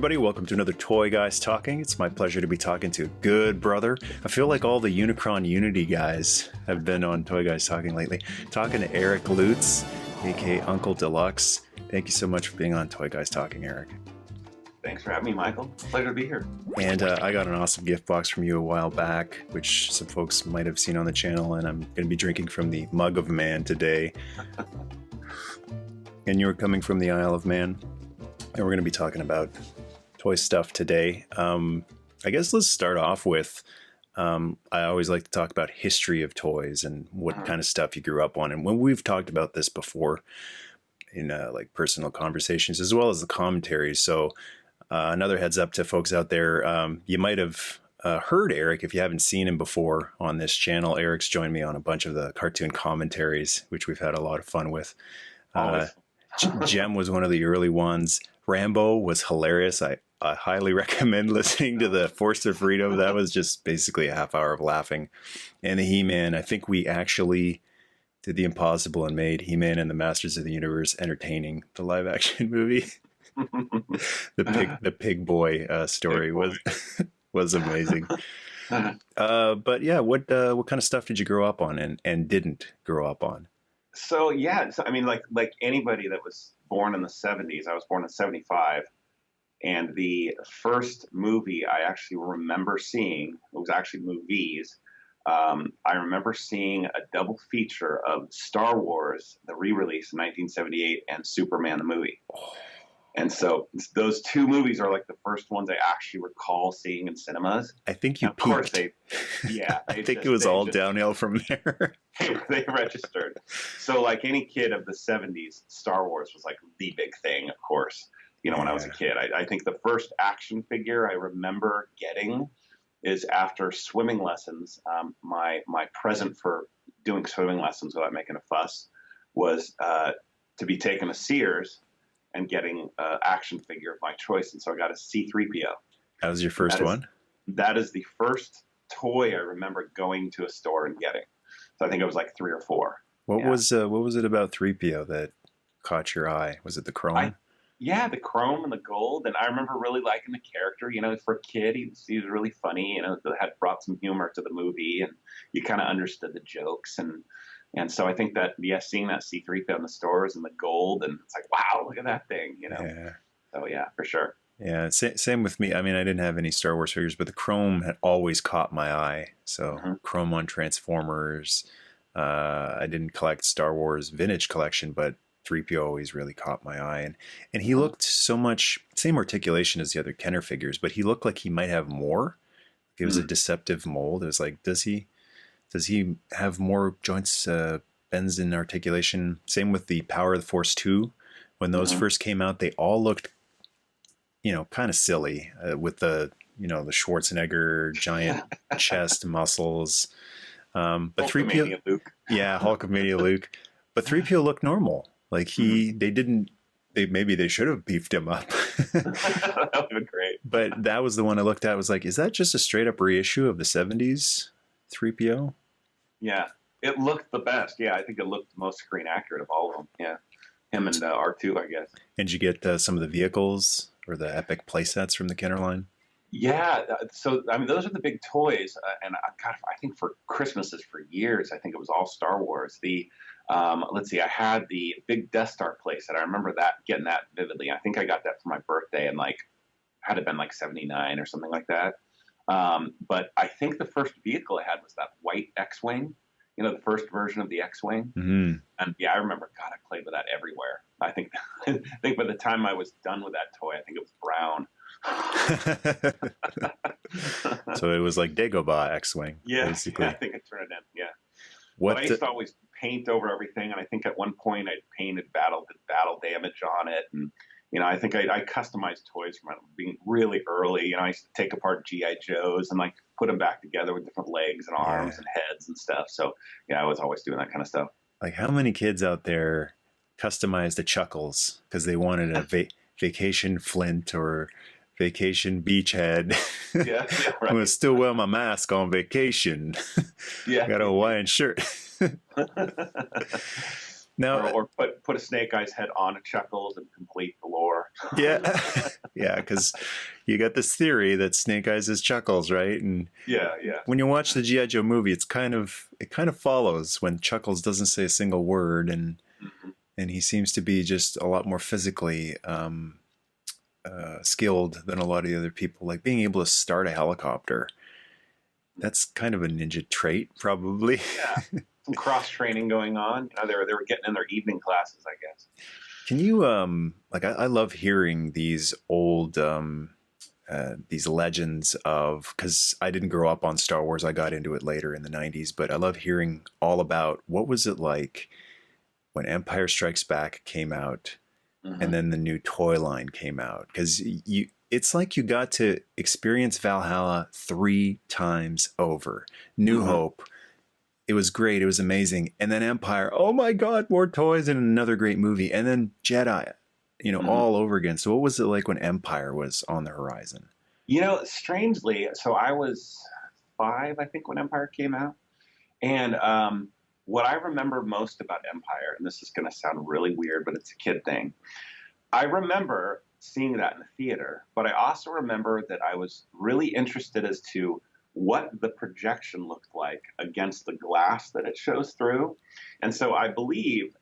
everybody, welcome to another Toy Guys Talking. It's my pleasure to be talking to a good brother. I feel like all the Unicron Unity guys have been on Toy Guys Talking lately. Talking to Eric Lutes, aka Uncle Deluxe. Thank you so much for being on Toy Guys Talking, Eric. Thanks for having me, Michael. Pleasure to be here. And I got an awesome gift box from you a while back, which some folks might have seen on the channel, and I'm going to be drinking from the Mug of Man today. And you're coming from the Isle of Man. And we're going to be talking about toy stuff today. I guess let's start off with, I always like to talk about history of toys and what kind of stuff you grew up on. And when we've talked about this before in like personal conversations, as well as the commentaries. So another heads up to folks out there. You might have heard Eric if you haven't seen him before on this channel. Eric's joined me on a bunch of the Cartoon Commentaries, which we've had a lot of fun with. Gem was one of the early ones. Rambo was hilarious. I highly recommend listening to the Force of Freedom. That was just basically a half hour of laughing. And the He-Man, I think we actually did the impossible and made He-Man and the Masters of the Universe entertaining. The live action movie. the pig boy story was amazing. But yeah, what kind of stuff did you grow up on and didn't grow up on? So yeah, I mean, like anybody that was born in the 70s, I was born in 75, and the first movie I actually remember seeing, it was actually movies, I remember seeing a double feature of Star Wars, the re-release in 1978, and Superman the movie. And so those two movies are like the first ones I actually recall seeing in cinemas. I think you peaked. Of course I think it was all downhill from there. They registered. So like any kid of the 70s, Star Wars was like the big thing, of course, you know, when I was a kid. I think the first action figure I remember getting is after swimming lessons. My present for doing swimming lessons without making a fuss was to be taken to Sears and getting an action figure of my choice. And so I got a C-3PO. That was your first one? That is the first toy I remember going to a store and getting. So I think it was like 3 or 4. What was it about 3PO that caught your eye? Was it the chrome? The chrome and the gold. And I remember really liking the character. You know, for a kid, he was really funny. You know, had brought some humor to the movie, and you kind of understood the jokes. And so I think that, seeing that C-3PO in the stores and the gold, and it's like, wow, look at that thing, you know? Yeah. So yeah, for sure. Yeah, same with me. I mean, I didn't have any Star Wars figures, but the chrome had always caught my eye. So chrome on Transformers. I didn't collect Star Wars vintage collection, but 3PO always really caught my eye. And he looked so much, same articulation as the other Kenner figures, but he looked like he might have more. It was a deceptive mold. It was like, does he have more joints, bends in articulation? Same with the Power of the Force 2. When those first came out, they all looked, you know, kind of silly with the, you know, the Schwarzenegger giant chest muscles. But 3PO, Luke. Yeah, Hulkamania Luke. But 3PO looked normal. Like maybe they should have beefed him up. That would have been great. But that was the one I looked at. Was like, is that just a straight up reissue of the 70s 3PO? Yeah, it looked the best. Yeah, I think it looked the most screen accurate of all of them. Yeah, him and R2, I guess. And did you get some of the vehicles or the epic playsets from the Kenner line? Yeah, so I mean, those are the big toys. And I think for Christmases for years, I think it was all Star Wars. Let's see, I had the big Death Star playset. I remember getting that vividly. I think I got that for my birthday, and like had it been like 79 or something like that. But I think the first vehicle I had was that white X-Wing, you know, the first version of the X-Wing. And yeah, I remember, God, I played with that everywhere. I think by the time I was done with that toy, I think it was brown. So it was like Dagobah X-Wing. Yeah, basically. I think I turned it in, yeah. But I used to always paint over everything, and I think at one point I painted battle damage on it, and you know, I think I customized toys from being really early. You know, I used to take apart G.I. Joes and like put them back together with different legs and arms and heads and stuff. So yeah, I was always doing that kind of stuff. Like, how many kids out there customized the Chuckles because they wanted a vacation Flint or vacation Beachhead? Yeah, right. I'm gonna still wear my mask on vacation. Yeah, got a Hawaiian shirt. Now, or put a Snake Eyes head on a Chuckles and complete the lore. yeah, yeah, because you got this theory that Snake Eyes is Chuckles, right? And Yeah, yeah. when you watch the G.I. Joe movie, it kind of follows when Chuckles doesn't say a single word, and Hmm. he seems to be just a lot more physically skilled than a lot of the other people. Like being able to start a helicopter. That's kind of a ninja trait, probably. Yeah, some cross training going on. You know, they were getting in their evening classes, I guess. Can you like I love hearing these old these legends of, because I didn't grow up on Star Wars. I got into it later in the 90s, but I love hearing all about what was it like when Empire Strikes Back came out Hmm. and then the new toy line came out, because it's like you got to experience Valhalla 3 times over. New Hmm. Hope, it was great, it was amazing, and then Empire, oh my god, more toys and another great movie, and then Jedi, Hmm. all over again. So what was it like when Empire was on the horizon? You know, strangely, so I was 5, I think, when Empire came out, and what I remember most about Empire, and this is going to sound really weird, but it's a kid thing. I remember seeing that in the theater, but I also remember that I was really interested as to what the projection looked like against the glass that it shows through. And so I believe,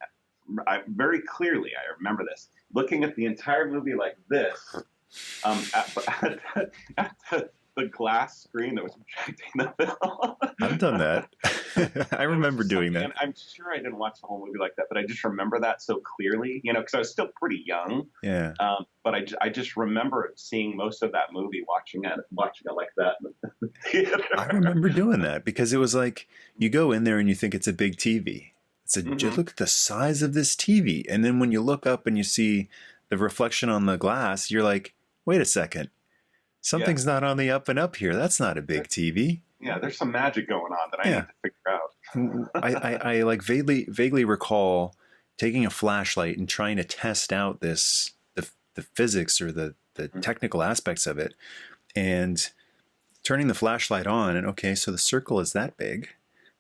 very clearly, I remember this, looking at the entire movie like this, at the glass screen that was projecting the film. I've done that. I remember doing that. And I'm sure I didn't watch the whole movie like that, but I just remember that so clearly, because I was still pretty young. Yeah. But I just remember seeing most of that movie, watching it like that in the theater. I remember doing that because it was like you go in there and you think it's a big TV. It's a Mhm. look at the size of this TV, and then when you look up and you see the reflection on the glass, you're like, wait a second, something's not on the up and up here. That's not a big TV. Yeah, there's some magic going on that I need to figure out. I like vaguely recall taking a flashlight and trying to test out the physics or the technical aspects of it, and turning the flashlight on, and okay, so the circle is that big.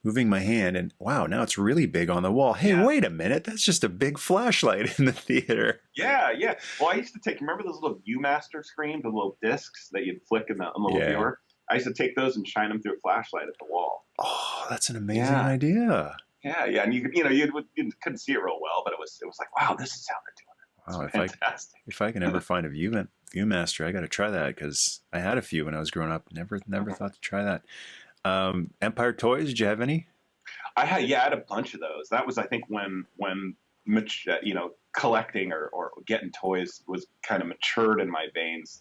Moving my hand, and wow, now it's really big on the wall. Hey, Yeah. wait a minute, that's just a big flashlight in the theater. Yeah, yeah. Well, I used to remember those little Viewmaster screens, the little discs that you'd flick in the little viewer? I used to take those and shine them through a flashlight at the wall. Oh, that's an amazing idea. Yeah, yeah. And you couldn't see it real well, but it was like, wow, this is how they're doing it. Wow, It's fantastic. if I can ever find a Viewmaster, I got to try that, because I had a few when I was growing up. Never thought to try that. Empire toys, did you have any? I had a bunch of those. That was, I think, when collecting or getting toys was kind of matured in my veins.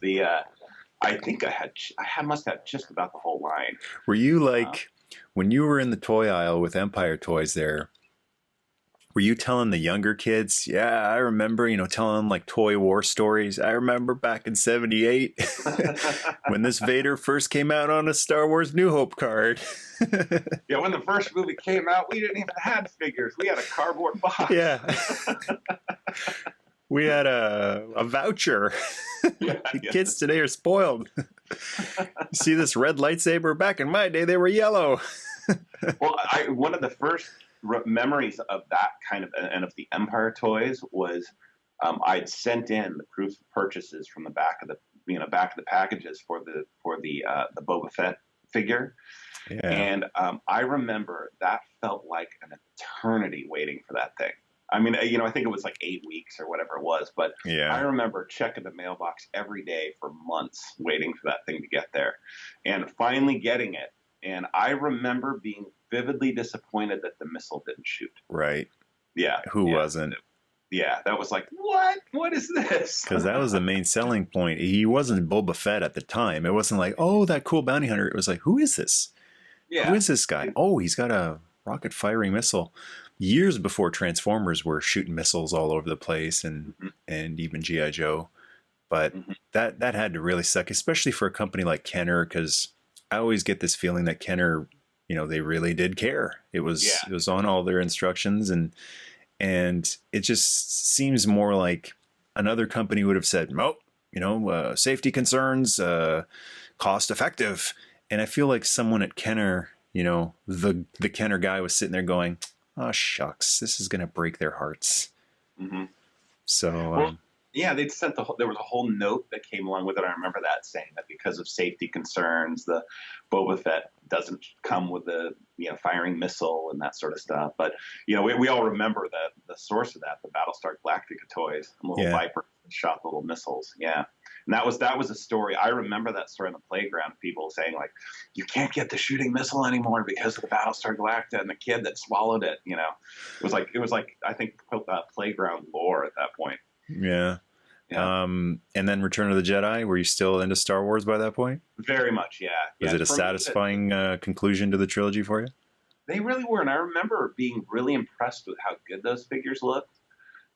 I think I must have just about the whole line. Were you like, when you were in the toy aisle with Empire toys there, were you telling the younger kids, yeah, I remember, telling them like toy war stories? I remember back in 78 when this Vader first came out on a Star Wars New Hope card. Yeah, when the first movie came out, we didn't even have figures. We had a cardboard box. Yeah. We had a voucher. Yeah, Kids today are spoiled. You see this red lightsaber? Back in my day, they were yellow. Well, one of the first memories of that kind of, and of the Empire toys, was I'd sent in the proof of purchases from the back of the packages for the Boba Fett figure. Yeah. And I remember that felt like an eternity waiting for that thing. I mean, I think it was like 8 weeks or whatever it was, but Yeah. I remember checking the mailbox every day for months waiting for that thing to get there, and finally getting it. And I remember being vividly disappointed that the missile didn't shoot. Right. Yeah. Who wasn't? Yeah, that was like, what? What is this? Because that was the main selling point. He wasn't Boba Fett at the time. It wasn't like, oh, that cool bounty hunter. It was like, who is this? Yeah. Who is this guy? Oh, he's got a rocket firing missile. Years before Transformers were shooting missiles all over the place, and even G.I. Joe. But that had to really suck, especially for a company like Kenner, because I always get this feeling that Kenner, they really did care. It was on all their instructions, and it just seems more like another company would have said, "Oh, safety concerns, cost effective." And I feel like someone at Kenner, the Kenner guy was sitting there going, oh shucks, this is gonna break their hearts. Hmm. So Well, yeah, they'd sent there was a whole note that came along with it. I remember that saying that because of safety concerns, the Boba Fett doesn't come with the firing missile and that sort of stuff. But we all remember the source of that, the Battlestar Galactica toys, the little yeah, Viper that shot the little missiles. Yeah, and that was a story. I remember that story on the playground. People saying like, "You can't get the shooting missile anymore because of the Battlestar Galactica and the kid that swallowed it." It was like I think playground lore at that point. yeah. Yeah. And then Return of the Jedi. Were you still into Star Wars by that point? Very much, yeah. Was Yeah, it a for me, satisfying conclusion to the trilogy for you? they really were, and I remember being really impressed with how good those figures looked,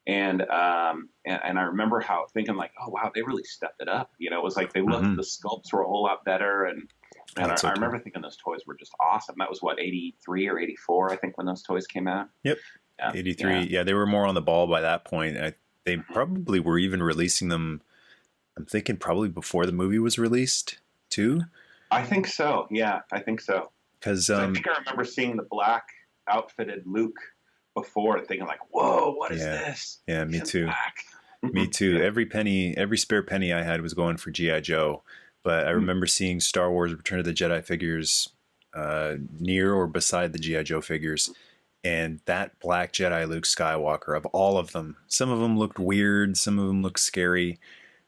and I remember how thinking like, oh wow, they really stepped it up. It was like they looked, Mm-hmm. the sculpts were a whole lot better, and Oh, and I, that's so I cool. remember thinking those toys were just awesome. That was what 83 or 84, I think, when those toys came out. Yep. Yeah, 83. yeah. Yeah, they were more on the ball by that point. They Mhm. probably were even releasing them, I'm thinking probably before the movie was released too. I think so. Yeah, I think so. Because, 'Cause I think I remember seeing the black outfitted Luke before and thinking like, whoa, what is yeah, this? yeah, me He's in too. black. Me too. Yeah. Every spare penny I had was going for G.I. Joe. But I Mm. remember seeing Star Wars Return of the Jedi figures near or beside the G.I. Joe figures. And that black Jedi Luke Skywalker, of all of them, some of them looked weird, some of them looked scary.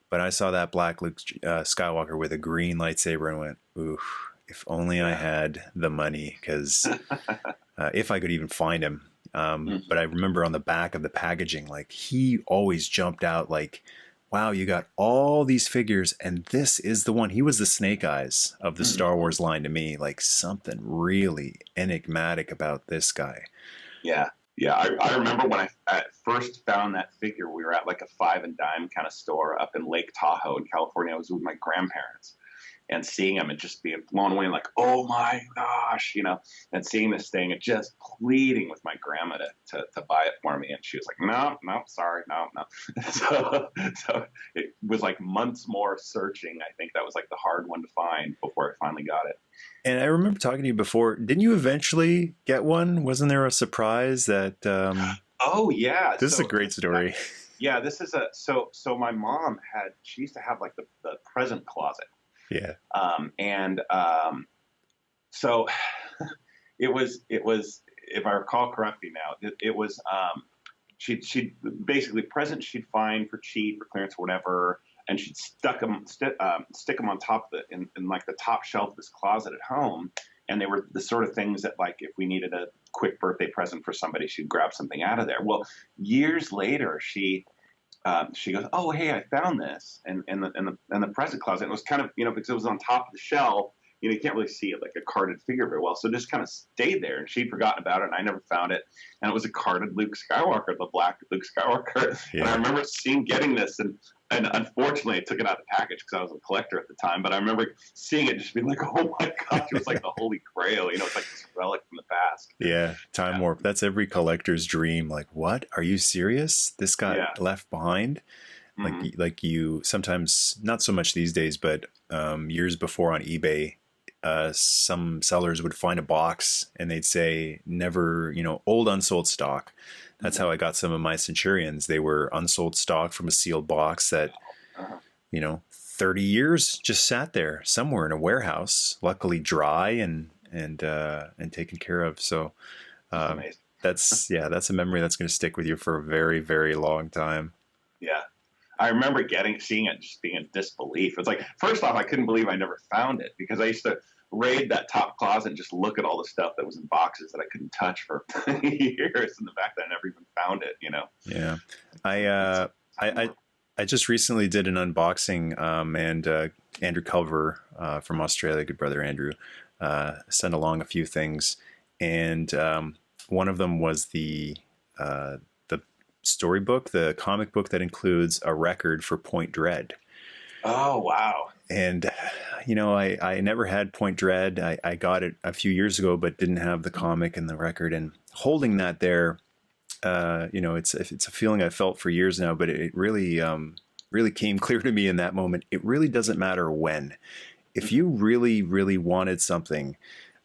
But I saw that black Luke Skywalker with a green lightsaber and went, oof, if only I Yeah. had the money. Because if I could even find him. But I remember on the back of the packaging, like he always jumped out like, wow, you got all these figures and this is the one. He was the Snake Eyes of the Mhm. Star Wars line to me, like something really enigmatic about this guy. Yeah. Yeah. I remember when I first found that figure, we were at like a five and dime kind of store up in Lake Tahoe in California. I was with my grandparents and seeing him and just being blown away, like, oh my gosh, and seeing this thing and just pleading with my grandma to buy it for me. And she was like, no, no, sorry, no, no. So it was like months more searching. I think that was like the hard one to find before I finally got it. And I remember talking to you before. Didn't you eventually get one? Wasn't there a surprise that Oh yeah. this is a So great story? yeah, this is so my mom she used to have like the present closet. Yeah. And so it was if I recall correctly now, it was she'd basically presents she'd find for cheap or clearance or whatever, and she'd stick them on top of in like the top shelf of this closet at home, and they were the sort of things that like if we needed a quick birthday present for somebody, she'd grab something out of there. Well, years later, she goes, "Oh, hey, I found this in the present closet." And it was kind of because it was on top of the shelf. You can't really see it like a carded figure very well, so it just kind of stayed there. And she'd forgotten about it, and I never found it. And it was a carded Luke Skywalker, the black Luke Skywalker. Yeah. And I remember getting this, and unfortunately, I took it out of the package because I was a collector at the time. But I remember seeing it, just being like, "Oh my gosh!" It was like the Holy Grail. It's like this relic from the past. Yeah, time warp. That's every collector's dream. Like, what? Are you serious? This got Yeah. left behind? Mhm. Like you sometimes, not so much these days, but years before on eBay, some sellers would find a box and they'd say, never, old unsold stock. That's how I got some of my Centurions. They were unsold stock from a sealed box that, Uh-huh. 30 years just sat there somewhere in a warehouse, luckily dry and taken care of. So That's amazing. that's a memory that's going to stick with you for a very, very long time. Yeah. I remember seeing it, just being in disbelief. It's like, first off, I couldn't believe I never found it because I used to raid that top closet and just look at all the stuff that was in boxes that I couldn't touch for years. And the fact that I never even found it, Yeah. I just recently did an unboxing, and Andrew Culver from Australia, good brother Andrew, sent along a few things, and one of them was the storybook, the comic book that includes a record for Point Dread. Oh, wow. And I never had Point Dread. I got it a few years ago, but didn't have the comic and the record. And holding that there, it's a feeling I felt for years now, but it really came clear to me in that moment. It really doesn't matter when. If you really, really wanted something,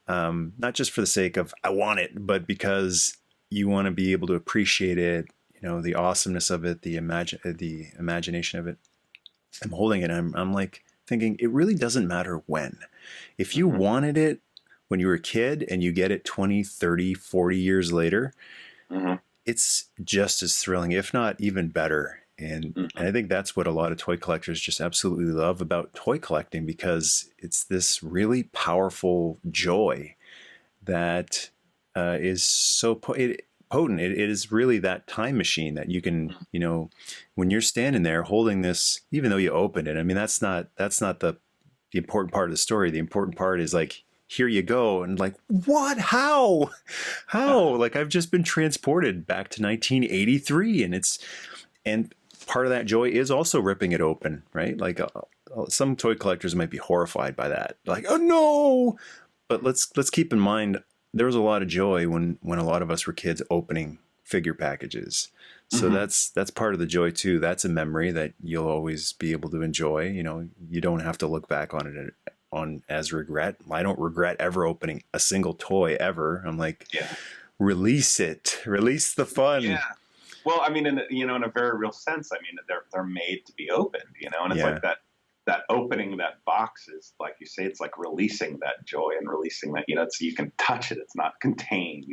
not just for the sake of I want it, but because you want to be able to appreciate it, the awesomeness of it, the imagination of it. I'm holding it. I'm like thinking it really doesn't matter when. If you wanted it when you were a kid and you get it 20, 30, 40 years later, it's just as thrilling, if not even better. And I think that's what a lot of toy collectors just absolutely love about toy collecting, because it's this really powerful joy that is so potent. It is really that time machine that you can, when you're standing there holding this, even though you opened it, I mean, that's not the important part of the story. The important part is like, here you go. And like, what? How? Like, I've just been transported back to 1983, and part of that joy is also ripping it open, right? Like some toy collectors might be horrified by that. Like, oh no. But let's keep in mind, there was a lot of joy when a lot of us were kids opening figure packages. So that's part of the joy too. That's a memory that you'll always be able to enjoy. You don't have to look back on it as regret. I don't regret ever opening a single toy ever. I'm like, release it, release the fun. Yeah. Well, I mean, in a very real sense, I mean, they're made to be opened, and it's like that opening that box is, like you say, it's like releasing that joy and releasing that, it's, you can touch it. It's not contained,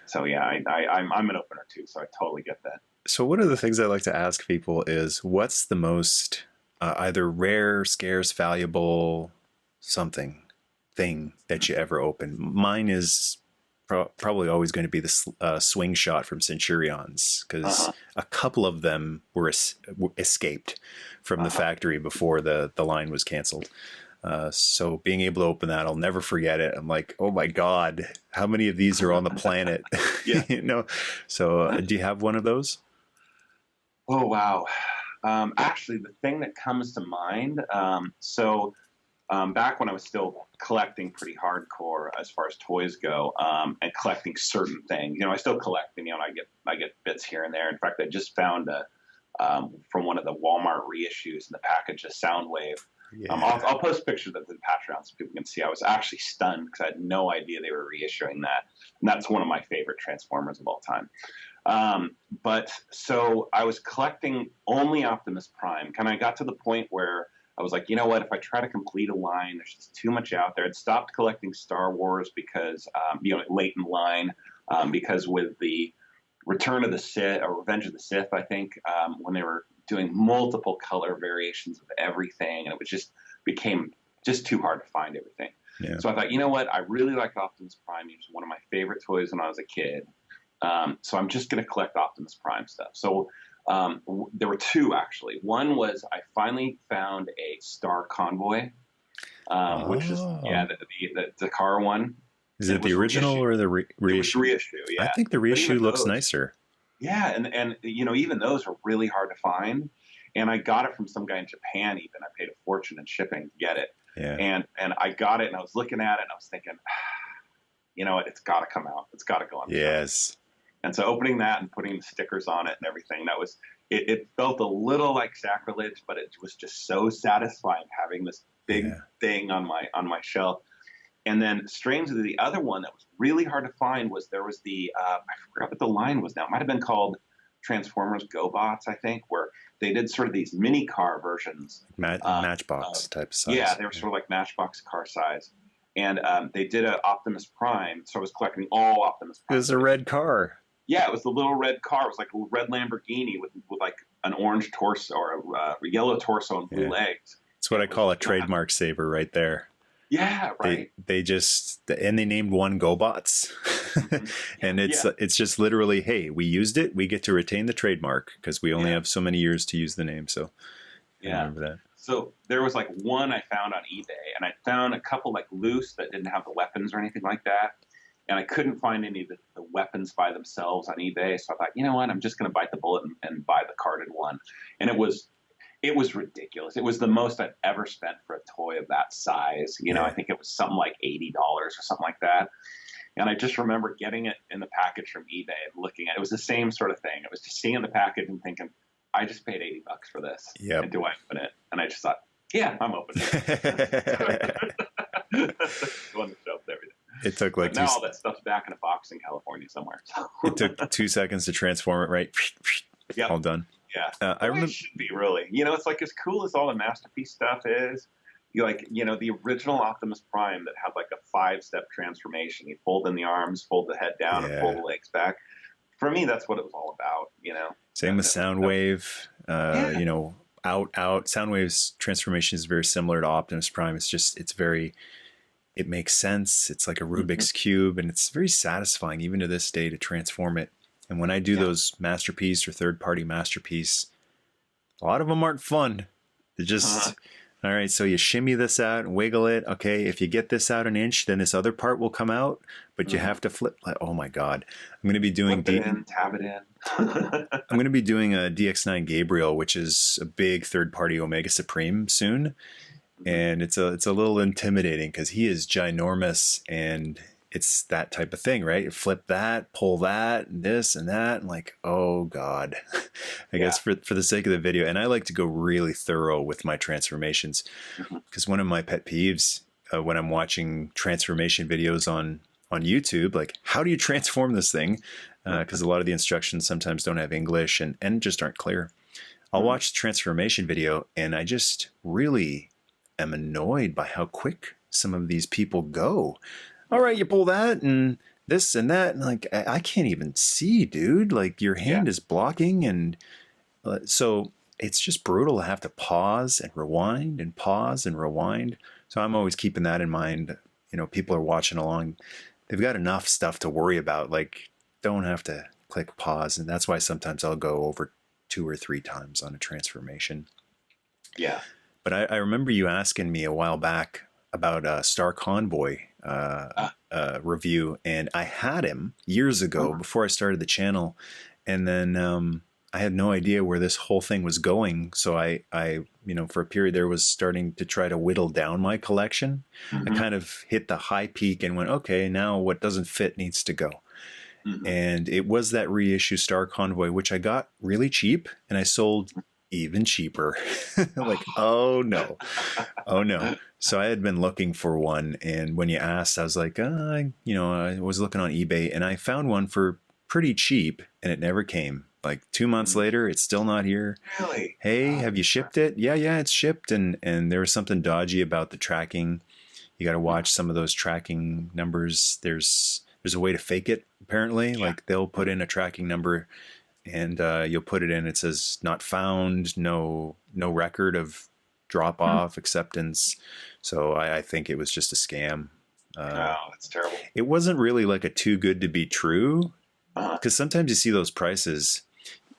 So yeah, I'm an opener too. So I totally get that. So one of the things I like to ask people is, what's the most either rare, scarce, valuable thing that you ever opened? Mine is probably always going to be the swing shot from Centurions, because a couple of them were escaped from the factory before the line was canceled. So being able to open that, I'll never forget it. I'm like, oh my God, how many of these are on the planet? So do you have one of those? Oh, wow. Actually, the thing that comes to mind, back when I was still collecting pretty hardcore as far as toys go, and collecting certain things, I still collect, and I get bits here and there. In fact, I just found from one of the Walmart reissues in the package, a Soundwave. I'll post pictures of the Patreon so people can see. I was actually stunned because I had no idea they were reissuing that, and that's one of my favorite Transformers of all time. But so I was collecting only Optimus Prime. I got to the point where I was like, you know what, if I try to complete a line, there's just too much out there. I'd stopped collecting Star Wars because, late in line, because with the Return of the Sith, or Revenge of the Sith, I think, when they were doing multiple color variations of everything, and it was became too hard to find everything. Yeah. So I thought, you know what, I really like Optimus Prime. He was one of my favorite toys when I was a kid. So I'm just going to collect Optimus Prime stuff. So there were two, actually. One was I finally found a Star Convoy, which is the car one. Is it the original or the reissue? It was reissue, yeah. I think the reissue looks nicer. Yeah, and even those are really hard to find. And I got it from some guy in Japan. Even I paid a fortune in shipping to get it. Yeah. And I got it, and I was looking at it, and I was thinking, you know what? It's got to come out. It's got to go on. Yes. And so opening that and putting the stickers on it and everything, that was it felt a little like sacrilege, but it was just so satisfying having this big thing on my shelf. And then strangely, the other one that was really hard to find was there was the I forgot what the line was now. It might have been called Transformers GoBots, I think, where they did sort of these mini car versions. Matchbox type size. Yeah, they were sort of like Matchbox car size. And they did an Optimus Prime, so I was collecting all Optimus Prime. It was a red car. Yeah, it was the little red car. It was like a red Lamborghini with like an orange torso or a yellow torso and blue legs. It's what I call a trademark saver right there. Yeah, right. They named one GoBots, and it's just literally, hey, we used it, we get to retain the trademark because we only have so many years to use the name. So I remember that. So there was like one I found on eBay, and I found a couple like loose that didn't have the weapons or anything like that. And I couldn't find any of the weapons by themselves on eBay. So I thought, you know what, I'm just going to bite the bullet and buy the carded one. And it was ridiculous. It was the most I've ever spent for a toy of that size. I think it was something like $80 or something like that. And I just remember getting it in the package from eBay and looking at it. It was the same sort of thing. It was just seeing the package and thinking, I just paid $80 for this. Yep. And do I open it? And I just thought, yeah, I'm opening it. On the shelf and everything. It took But like now all that stuff's back in a box in California somewhere. So. it took 2 seconds to transform it, right? Yep. All done. Yeah. I remember. It should be really. It's like as cool as all the Masterpiece stuff is. The original Optimus Prime that had like a 5-step transformation. You fold in the arms, fold the head down, and pull the legs back. For me, that's what it was all about. Same with Soundwave. Out. Soundwave's transformation is very similar to Optimus Prime. It makes sense. It's like a Rubik's Cube, and it's very satisfying even to this day to transform it. And when I do those Masterpiece or third-party Masterpiece, a lot of them aren't fun. They're just, all right, so you shimmy this out and wiggle it. Okay, if you get this out an inch, then this other part will come out, but you have to flip. Oh my God. I'm going to be doing... Flip it in, tab it in. I'm going to be doing a DX9 Gabriel, which is a big third-party Omega Supreme soon. And it's a little intimidating because he is ginormous, and it's that type of thing, right? Flip that, pull that, and this and that, and like, oh God. I guess for the sake of the video, and I like to go really thorough with my transformations, because one of my pet peeves when I'm watching transformation videos on YouTube, like, how do you transform this thing? Because a lot of the instructions sometimes don't have English and just aren't clear. I'll watch the transformation video, and I just really am annoyed by how quick some of these people go. All right, you pull that and this and that, and like, I can't even see, dude. Like, your hand is blocking, and so it's just brutal to have to pause and rewind and pause and rewind. So I'm always keeping that in mind. People are watching along. They've got enough stuff to worry about. Like, don't have to click pause, and that's why sometimes I'll go over 2 or 3 times on a transformation. Yeah. But I remember you asking me a while back about a Star Convoy review, and I had him years ago before I started the channel, and then I had no idea where this whole thing was going. So I for a period there was starting to try to whittle down my collection. I kind of hit the high peak and went, okay, now what doesn't fit needs to go. And it was that reissue Star Convoy, which I got really cheap, and I sold even cheaper. Like, oh no. So I had been looking for one, and when you asked, I was like, I was looking on eBay, and I found one for pretty cheap, and it never came. Like 2 months later, it's still not here. Really? Hey, have you shipped it? Yeah, it's shipped, and there was something dodgy about the tracking. You got to watch some of those tracking numbers. There's a way to fake it, apparently. Like, they'll put in a tracking number, and you'll put it in. It says not found, no record of drop off, acceptance. So I think it was just a scam. That's terrible. It wasn't really like a too good to be true, because sometimes you see those prices,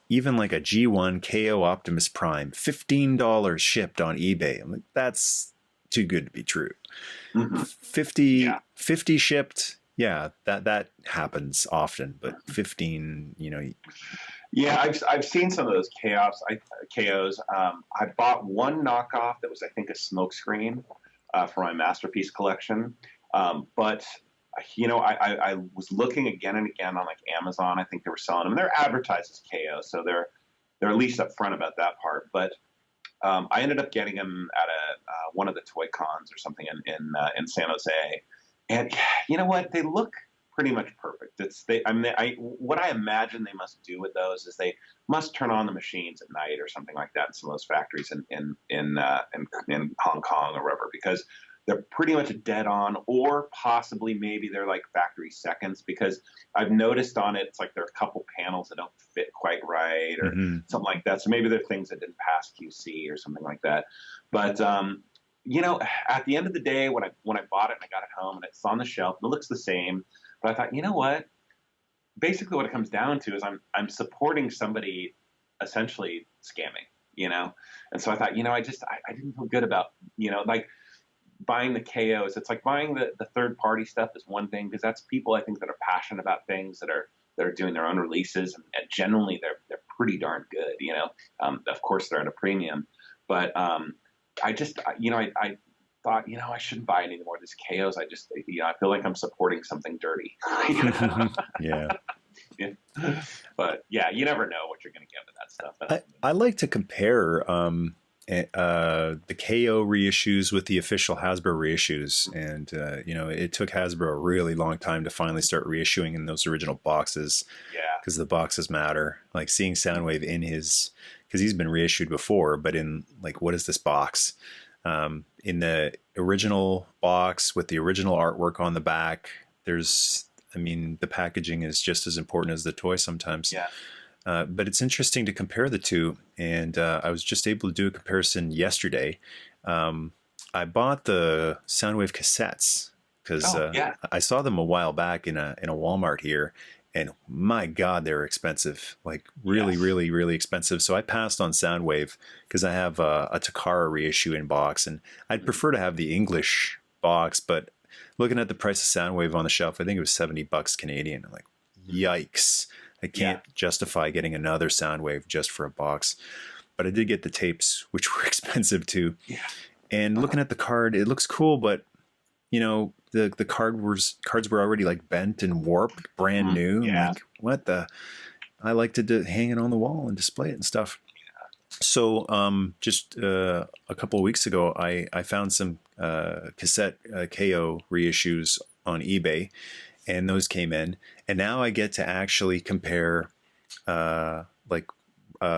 even like a G1 KO Optimus Prime, $15 shipped on eBay. I'm like, that's too good to be true. 50 shipped. Yeah, that happens often, but 15, Yeah, I've seen some of those KOs. I bought one knockoff that was, I think, a smokescreen for my Masterpiece collection. But I was looking again and again on like Amazon. I think they were selling them. They're advertised as KO, so they're at least upfront about that part. But I ended up getting them at one of the toy cons or something in San Jose. And you know what? They look pretty much perfect. What I imagine they must do with those is they must turn on the machines at night or something like that in some of those factories in Hong Kong or wherever, because they're pretty much dead on, or possibly maybe they're like factory seconds, because I've noticed on it, it's like there are a couple panels that don't fit quite right or something like that. So maybe they're things that didn't pass QC or something like that. But at the end of the day, when I bought it and I got it home and it's on the shelf, it looks the same. But I thought, you know what? Basically, what it comes down to is I'm supporting somebody essentially scamming, And so I thought, I didn't feel good about, like buying the KOs. It's like buying the third party stuff is one thing, because that's people I think that are passionate about things, that are doing their own releases, and generally they're pretty darn good, Of course they're at a premium, but I thought, I shouldn't buy any more of these KOs. I just, I feel like I'm supporting something dirty. Yeah. But yeah, you never know what you're going to get with that stuff. I like to compare. the KO reissues with the official Hasbro reissues. And, it took Hasbro a really long time to finally start reissuing in those original boxes. Yeah. Because the boxes matter. Like seeing Soundwave in his, because he's been reissued before, but in like, what is this box? In the original box with the original artwork on the back, the packaging is just as important as the toy sometimes. Yeah. But it's interesting to compare the two. And I was just able to do a comparison yesterday. I bought the Soundwave cassettes because I saw them a while back in a Walmart here. And my God, they're expensive, like really, really, really expensive. So I passed on Soundwave because I have a Takara reissue in box. And I'd prefer to have the English box. But looking at the price of Soundwave on the shelf, I think it was $70 Canadian. I'm like, yikes. I can't justify getting another Soundwave just for a box. But I did get the tapes, which were expensive too. Yeah. And looking at the card, it looks cool, but the cards were already like bent and warped, brand new. Yeah. Like, what the? I like to hang it on the wall and display it and stuff. Yeah. So just a couple of weeks ago, I found some cassette KO reissues on eBay, and those came in. And now I get to actually compare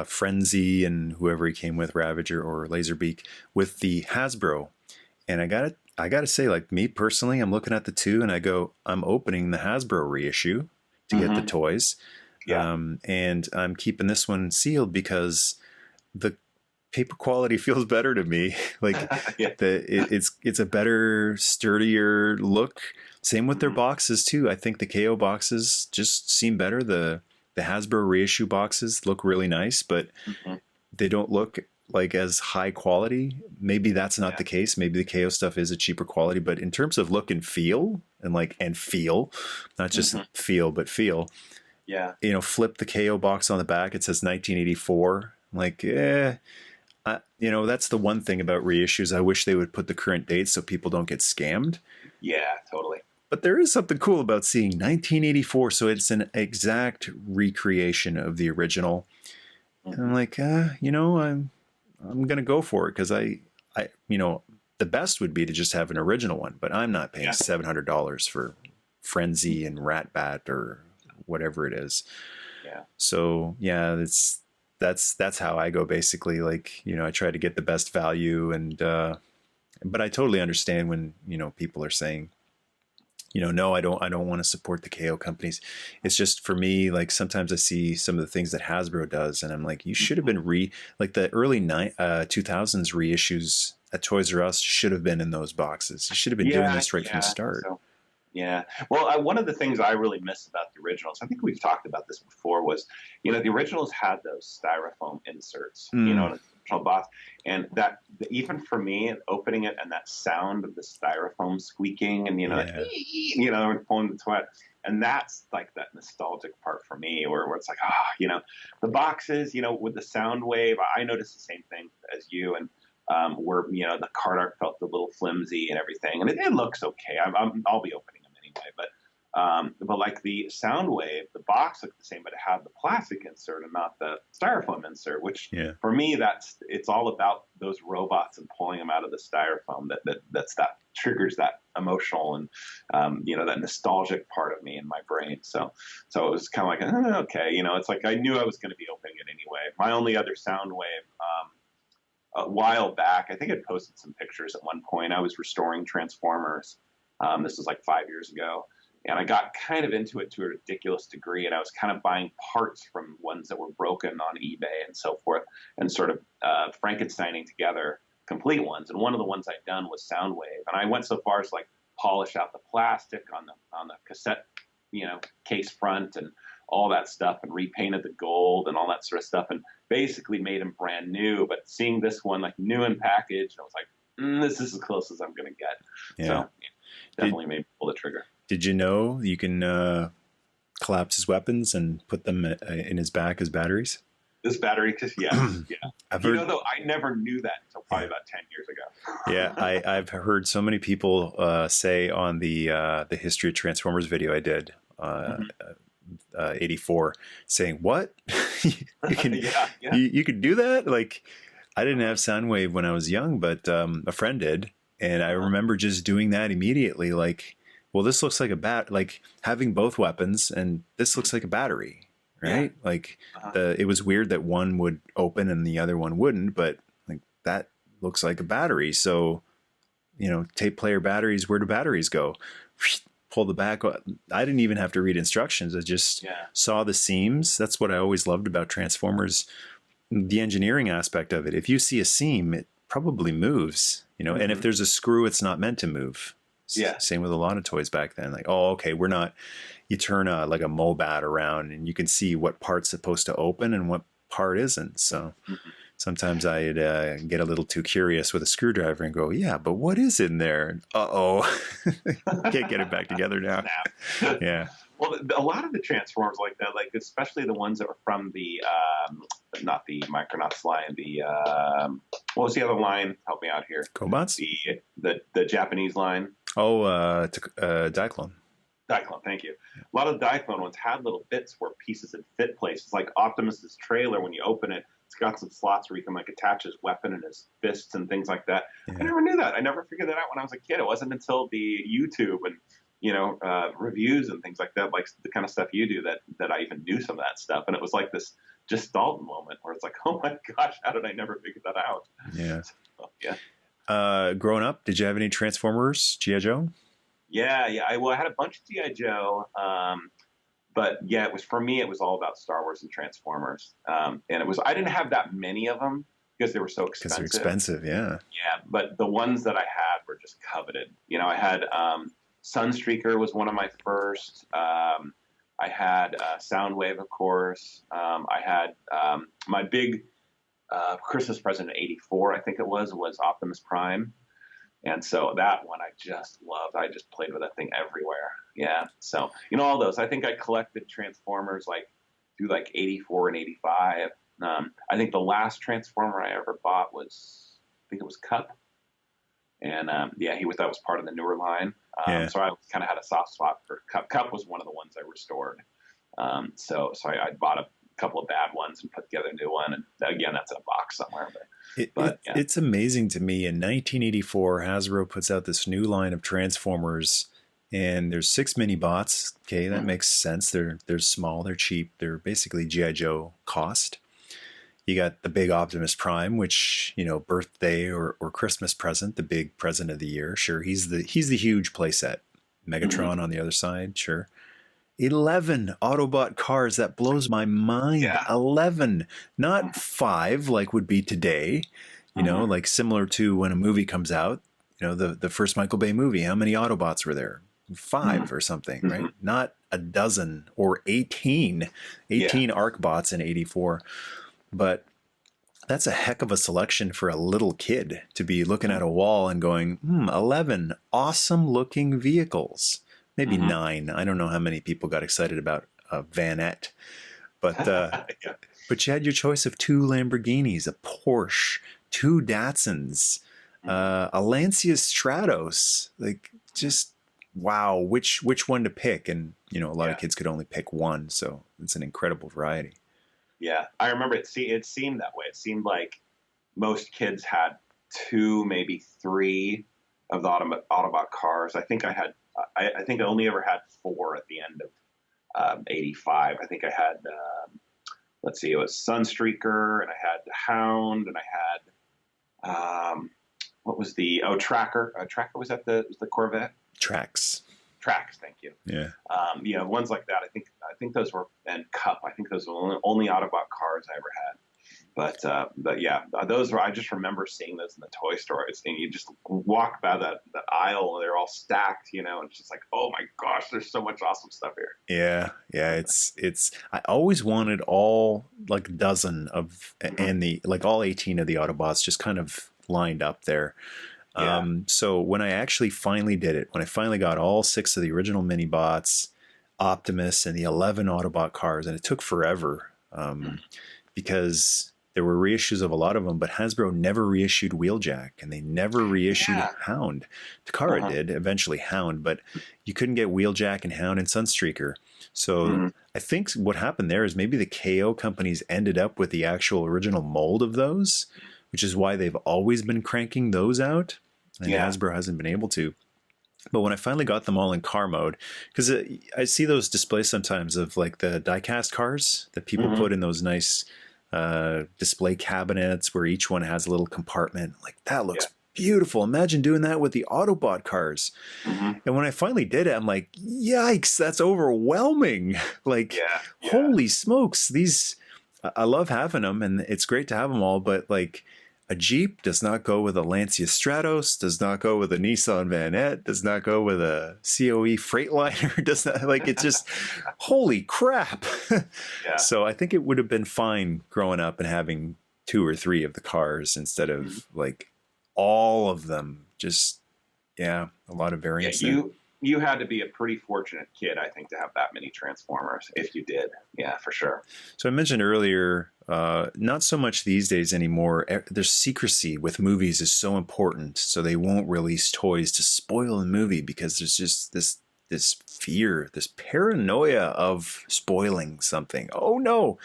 Frenzy and whoever he came with, Ravager or Laserbeak, with the Hasbro. And I got to say, like me personally, I'm looking at the two and I go, I'm opening the Hasbro reissue to get the toys. Yeah. And I'm keeping this one sealed because the paper quality feels better to me. Like it's a better, sturdier look. Same with their boxes too. I think the KO boxes just seem better. The Hasbro reissue boxes look really nice, but they don't look like as high quality. Maybe that's not the case. Maybe the KO stuff is a cheaper quality, but in terms of look and feel and feel, not just feel, but feel. Yeah. Flip the KO box on the back. It says 1984. Like, that's the one thing about reissues. I wish they would put the current dates so people don't get scammed. Yeah, totally. But there is something cool about seeing 1984. So it's an exact recreation of the original. And I'm like, I'm going to go for it because I the best would be to just have an original one, but I'm not paying $700 for Frenzy and Ratbat or whatever it is. Yeah. So that's how I go basically. Like, I try to get the best value but I totally understand when, people are saying, no, I don't want to support the KO companies. It's just for me, like sometimes I see some of the things that Hasbro does and I'm like, you should have been like the early 2000s reissues at Toys R Us should have been in those boxes. You should have been doing this right from the start. So. Yeah. Well, one of the things I really miss about the originals, I think we've talked about this before, was, the originals had those styrofoam inserts, in the original box. And that, even for me, opening it and that sound of the styrofoam squeaking and, pulling the toy. And that's like that nostalgic part for me where it's like, the boxes, with the sound wave, I noticed the same thing as you. And, where, the card art felt a little flimsy and everything. And it looks okay. I'll be opening them anyway. But like the Soundwave, the box looked the same, but it had the plastic insert and not the styrofoam insert, which for me, it's all about those robots and pulling them out of the styrofoam that triggers that emotional and, that nostalgic part of me in my brain. So it was kind of like, okay, it's like I knew I was going to be opening it anyway. My only other Soundwave, a while back, I think I posted some pictures at one point. I was restoring Transformers. This was like 5 years ago. And I got kind of into it to a ridiculous degree. And I was kind of buying parts from ones that were broken on eBay and so forth and sort of Frankensteining together complete ones. And one of the ones I'd done was Soundwave. And I went so far as like polish out the plastic on the cassette, case front and all that stuff and repainted the gold and all that sort of stuff and basically made them brand new. But seeing this one like new and packaged, I was like, this is as close as I'm going to get. Yeah. So definitely made me pull the trigger. Did you know you can collapse his weapons and put them in his back as batteries? This battery, yeah. I've heard, though, I never knew that until probably about 10 years ago. Yeah, I've heard so many people say on the History of Transformers video I did, 84, saying, what? You can do that? Like, I didn't have Soundwave when I was young, but a friend did. And I remember just doing that immediately. Like, well, this looks like like having both weapons, and this looks like a battery, right? Yeah. Like it was weird that one would open and the other one wouldn't, but like that looks like a battery. So, tape player batteries, where do batteries go? Pull the back. I didn't even have to read instructions. I just saw the seams. That's what I always loved about Transformers, the engineering aspect of it. If you see a seam, it probably moves, and if there's a screw, it's not meant to move. Yeah. Same with a lot of toys back then. Like, oh, okay, you turn like a Mobat around and you can see what part's supposed to open and what part isn't. So sometimes I'd get a little too curious with a screwdriver and go, yeah, but what is in there? Uh-oh. Can't get it back together now. Yeah. Well, a lot of the Transformers like that, like especially the ones that were from the, not the Micronauts line, the, what was the other line? Help me out here. Cobots? The Japanese line. Oh, Diaclone. Diaclone, thank you. A lot of the Diaclone ones had little bits where pieces would fit places. Like Optimus's trailer, when you open it, it's got some slots where you can like attach his weapon and his fists and things like that. Yeah. I never knew that. I never figured that out when I was a kid. It wasn't until the YouTube and reviews and things like that, like the kind of stuff you do, that I even knew some of that stuff. And it was like this just Dalton moment where it's like, oh my gosh, how did I never figure that out? Yeah. So, yeah. Growing up, did you have any Transformers, G.I. Joe? Yeah. I had a bunch of G.I. Joe. But yeah, for me, it was all about Star Wars and Transformers. And I didn't have that many of them because they were so expensive. Because they're expensive, yeah. Yeah, but the ones that I had were just coveted. I had Sunstreaker was one of my first. I had Soundwave, of course. I had my big Christmas present in '84, I think it was Optimus Prime. And so that one I just loved. I just played with that thing everywhere. Yeah. So, all those. I think I collected Transformers through 84 and 85. I think the last Transformer I ever bought was, I think it was Cup. And that was part of the newer line. So I kind of had a soft spot for Cup. Cup was one of the ones I restored. So I bought a couple of bad ones and put together a new one. And again, that's in a box somewhere. It's amazing to me. In 1984, Hasbro puts out this new line of Transformers, and there's 6 mini bots. Okay, that makes sense. They're small, they're cheap, they're basically G.I. Joe cost. You got the big Optimus Prime, which, birthday or Christmas present, the big present of the year. Sure, he's the huge playset. Megatron on the other side, sure. 11 Autobot cars. That blows my mind. Yeah. 11, not 5 like would be today, like similar to when a movie comes out, the first Michael Bay movie. How many Autobots were there? 5 or something, right? Not a dozen or 18 ArcBots in 84. But that's a heck of a selection for a little kid to be looking at a wall and going, 11 awesome looking vehicles. Maybe 9. I don't know how many people got excited about a Vanette. But but you had your choice of 2 Lamborghinis, a Porsche, 2 Datsuns, a Lancia Stratos. Like, just, wow, which one to pick? And, a lot of kids could only pick one. So it's an incredible variety. Yeah, I remember it seemed that way. It seemed like most kids had 2, maybe 3 of the Autobot cars. I think I only ever had 4 at the end of 85. I think I had, it was Sunstreaker, and I had Hound, and I had, what was Tracker? Tracker was the Corvette? Tracks, thank you. Yeah. Ones like that. I think those were, and Cup. I think those were the only Autobot cars I ever had. But yeah, those were, I just remember seeing those in the toy store. And you just walk by that aisle and they're all stacked, and it's just like, oh my gosh, there's so much awesome stuff here. Yeah. It's, I always wanted all dozen of, and all 18 of the Autobots just kind of lined up there. Yeah. So when I actually finally did it, when I finally got all 6 of the original mini bots, Optimus, and the 11 Autobot cars, and it took forever, because there were reissues of a lot of them, but Hasbro never reissued Wheeljack, and they never reissued Hound. Takara did, eventually Hound, but you couldn't get Wheeljack and Hound and Sunstreaker. So I think what happened there is maybe the KO companies ended up with the actual original mold of those, which is why they've always been cranking those out, and Yeah. Hasbro hasn't been able to. But when I finally got them all in car mode, because I see those displays sometimes of like the die-cast cars that people put in those nice display cabinets where each one has a little compartment. Like, that looks beautiful. Imagine doing that with the Autobot cars. And when I finally did it, I'm like, yikes, that's overwhelming. Like, holy smokes, these, I love having them and it's great to have them all, but like, a Jeep does not go with a Lancia Stratos, does not go with a Nissan Vanette, does not go with a COE Freightliner, does not, like, it's just, holy crap. So I think it would have been fine growing up and having 2 or 3 of the cars instead of like all of them. Just, a lot of variance. You had to be a pretty fortunate kid, I think, to have that many Transformers, if you did. Yeah, for sure. So I mentioned earlier, not so much these days anymore. There's secrecy with movies is so important, so they won't release toys to spoil the movie because there's just this fear, this paranoia of spoiling something. Oh no!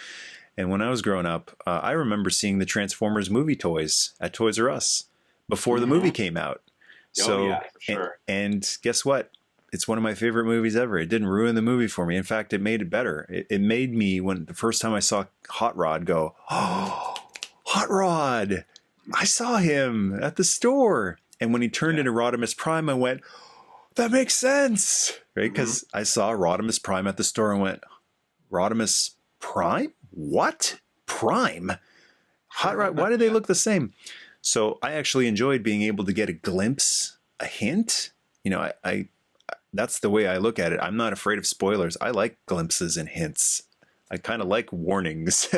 And when I was growing up, I remember seeing the Transformers movie toys at Toys R Us before the movie came out. So, for sure. And guess what? It's one of my favorite movies ever. It didn't ruin the movie for me. In fact, it made it better. It made me, when the first time I saw Hot Rod, go, oh, Hot Rod! I saw him at the store. And when he turned into Rodimus Prime, I went, that makes sense, right? Because I saw Rodimus Prime at the store and went, Rodimus Prime? What? Prime? Hot Rod? Why do they look the same? So I actually enjoyed being able to get a glimpse, a hint. You know, I that's the way I look at it. I'm not afraid of spoilers. I like glimpses and hints. I kind of like warnings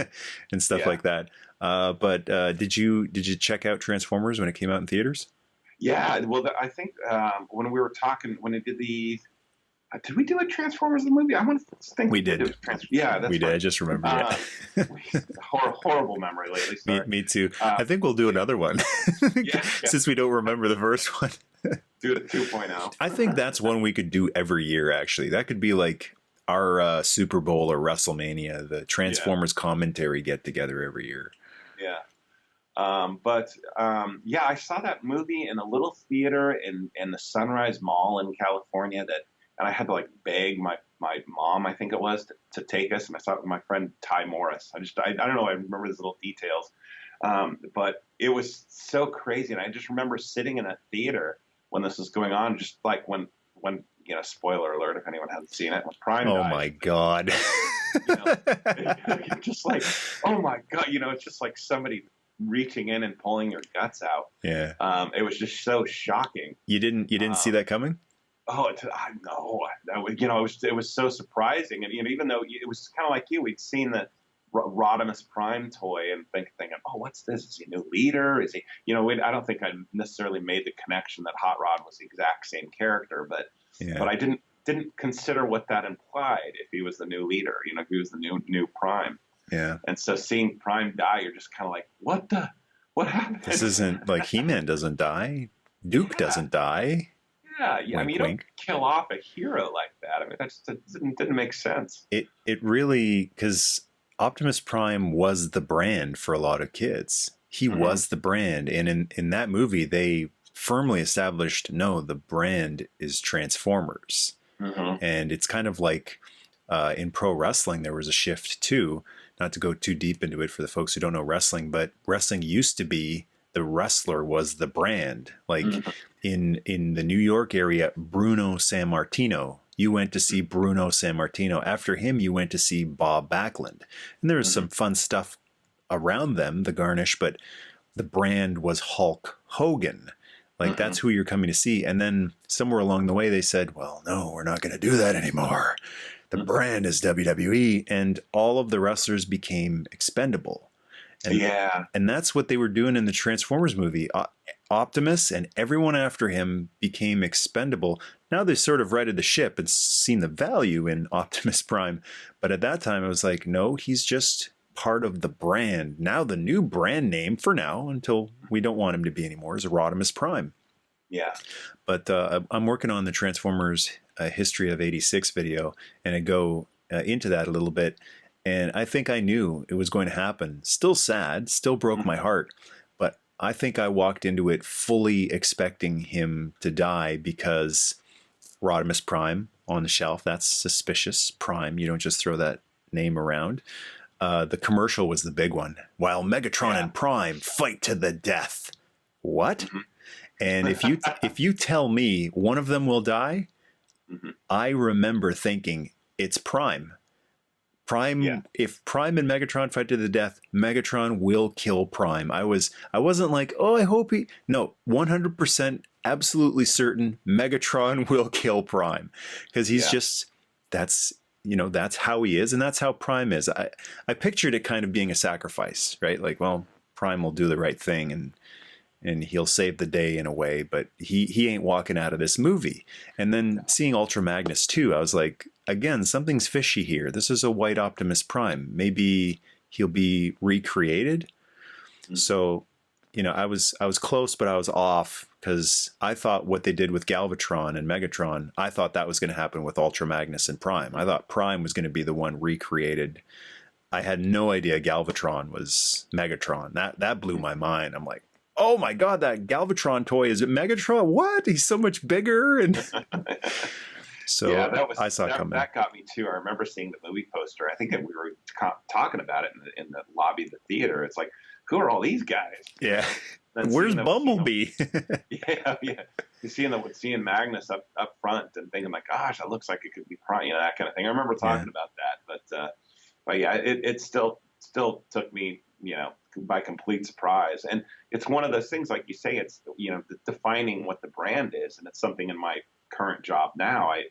and stuff like that. But did you check out Transformers when it came out in theaters? Yeah, well, I think when we were talking, when it did the, did we do a Transformers the movie? I want to think we did. That's we right. did. I just remember it. Horrible memory lately. Sorry. Me too. I think we'll do another one since we don't remember the first one. Do it 2.0. I think that's one we could do every year. Actually, that could be like our Super Bowl or WrestleMania, the Transformers commentary get together every year. Yeah. I saw that movie in a little theater in the Sunrise Mall in California and I had to like beg my mom, I think it was, to take us. And I saw it with my friend Ty Morris. I don't know. I remember these little details. But it was so crazy. And I just remember sitting in a theater when this was going on, just like when spoiler alert, if anyone hasn't seen it, when Prime died. My God. Just like, oh my God, it's just like somebody reaching in and pulling your guts out. Yeah. It was just so shocking. You didn't see that coming? Oh, I know. It was so surprising. And, even though it was kind of like you, we'd seen the Rodimus Prime toy and thinking, oh, what's this? Is he a new leader? Is he, I don't think I necessarily made the connection that Hot Rod was the exact same character, but I didn't consider what that implied if he was the new leader, if he was the new Prime. Yeah. And so seeing Prime die, you're just kind of like, what happened? This isn't like He-Man doesn't die. Duke doesn't die. Yeah, wink, I mean, you don't kill off a hero like that. I mean, that just didn't make sense. It really, because Optimus Prime was the brand for a lot of kids. He was the brand. And in that movie, they firmly established, no, the brand is Transformers. And it's kind of like in pro wrestling, there was a shift too, not to go too deep into it for the folks who don't know wrestling, but wrestling used to be the wrestler was the brand. Like in the New York area, Bruno Sammartino, you went to see Bruno Sammartino. After him, you went to see Bob Backlund. And there was some fun stuff around them, the garnish, but the brand was Hulk Hogan. Like that's who you're coming to see. And then somewhere along the way, they said, well, no, we're not going to do that anymore. The brand is WWE. And all of the wrestlers became expendable. And that's what they were doing in the Transformers movie. Optimus and everyone after him became expendable. Now they sort of righted the ship and seen the value in Optimus Prime. But at that time, it was like, no, he's just part of the brand. Now the new brand name for now, until we don't want him to be anymore, is Rodimus Prime. Yeah. But I'm working on the Transformers History of 86 video, and I go into that a little bit. And I think I knew it was going to happen. Still sad, still broke my heart. But I think I walked into it fully expecting him to die because Rodimus Prime on the shelf, that's suspicious. Prime, you don't just throw that name around. The commercial was the big one. While Megatron and Prime fight to the death. What? Mm-hmm. And if you tell me one of them will die, Mm-hmm. I remember thinking it's Prime. If Prime and Megatron fight to the death, Megatron will kill Prime. I wasn't like, oh, I hope he. No, 100% absolutely certain Megatron will kill Prime, because he's just, that's how he is, and that's how Prime is. I pictured it kind of being a sacrifice, right? Like, well, Prime will do the right thing and he'll save the day in a way, but he ain't walking out of this movie. And then seeing Ultra Magnus too, I was like, again, something's fishy here. This is a white Optimus Prime. Maybe he'll be recreated. Mm-hmm. So, I was close, but I was off, because I thought what they did with Galvatron and Megatron, I thought that was going to happen with Ultra Magnus and Prime. I thought Prime was going to be the one recreated. I had no idea Galvatron was Megatron. That blew my mind. I'm like, oh my God, that Galvatron toy, is it Megatron? What? He's so much bigger. And so I saw it coming. That got me too. I remember seeing the movie poster. I think that we were talking about it in the lobby of the theater. It's like, who are all these guys? Yeah. Where's Bumblebee? Yeah. You seeing Magnus up front and thinking like, gosh, that looks like it could be Prime, that kind of thing. I remember talking about that, but yeah, it still took me, by complete surprise. And it's one of those things, like you say, it's, defining what the brand is. And it's something in my current job now, I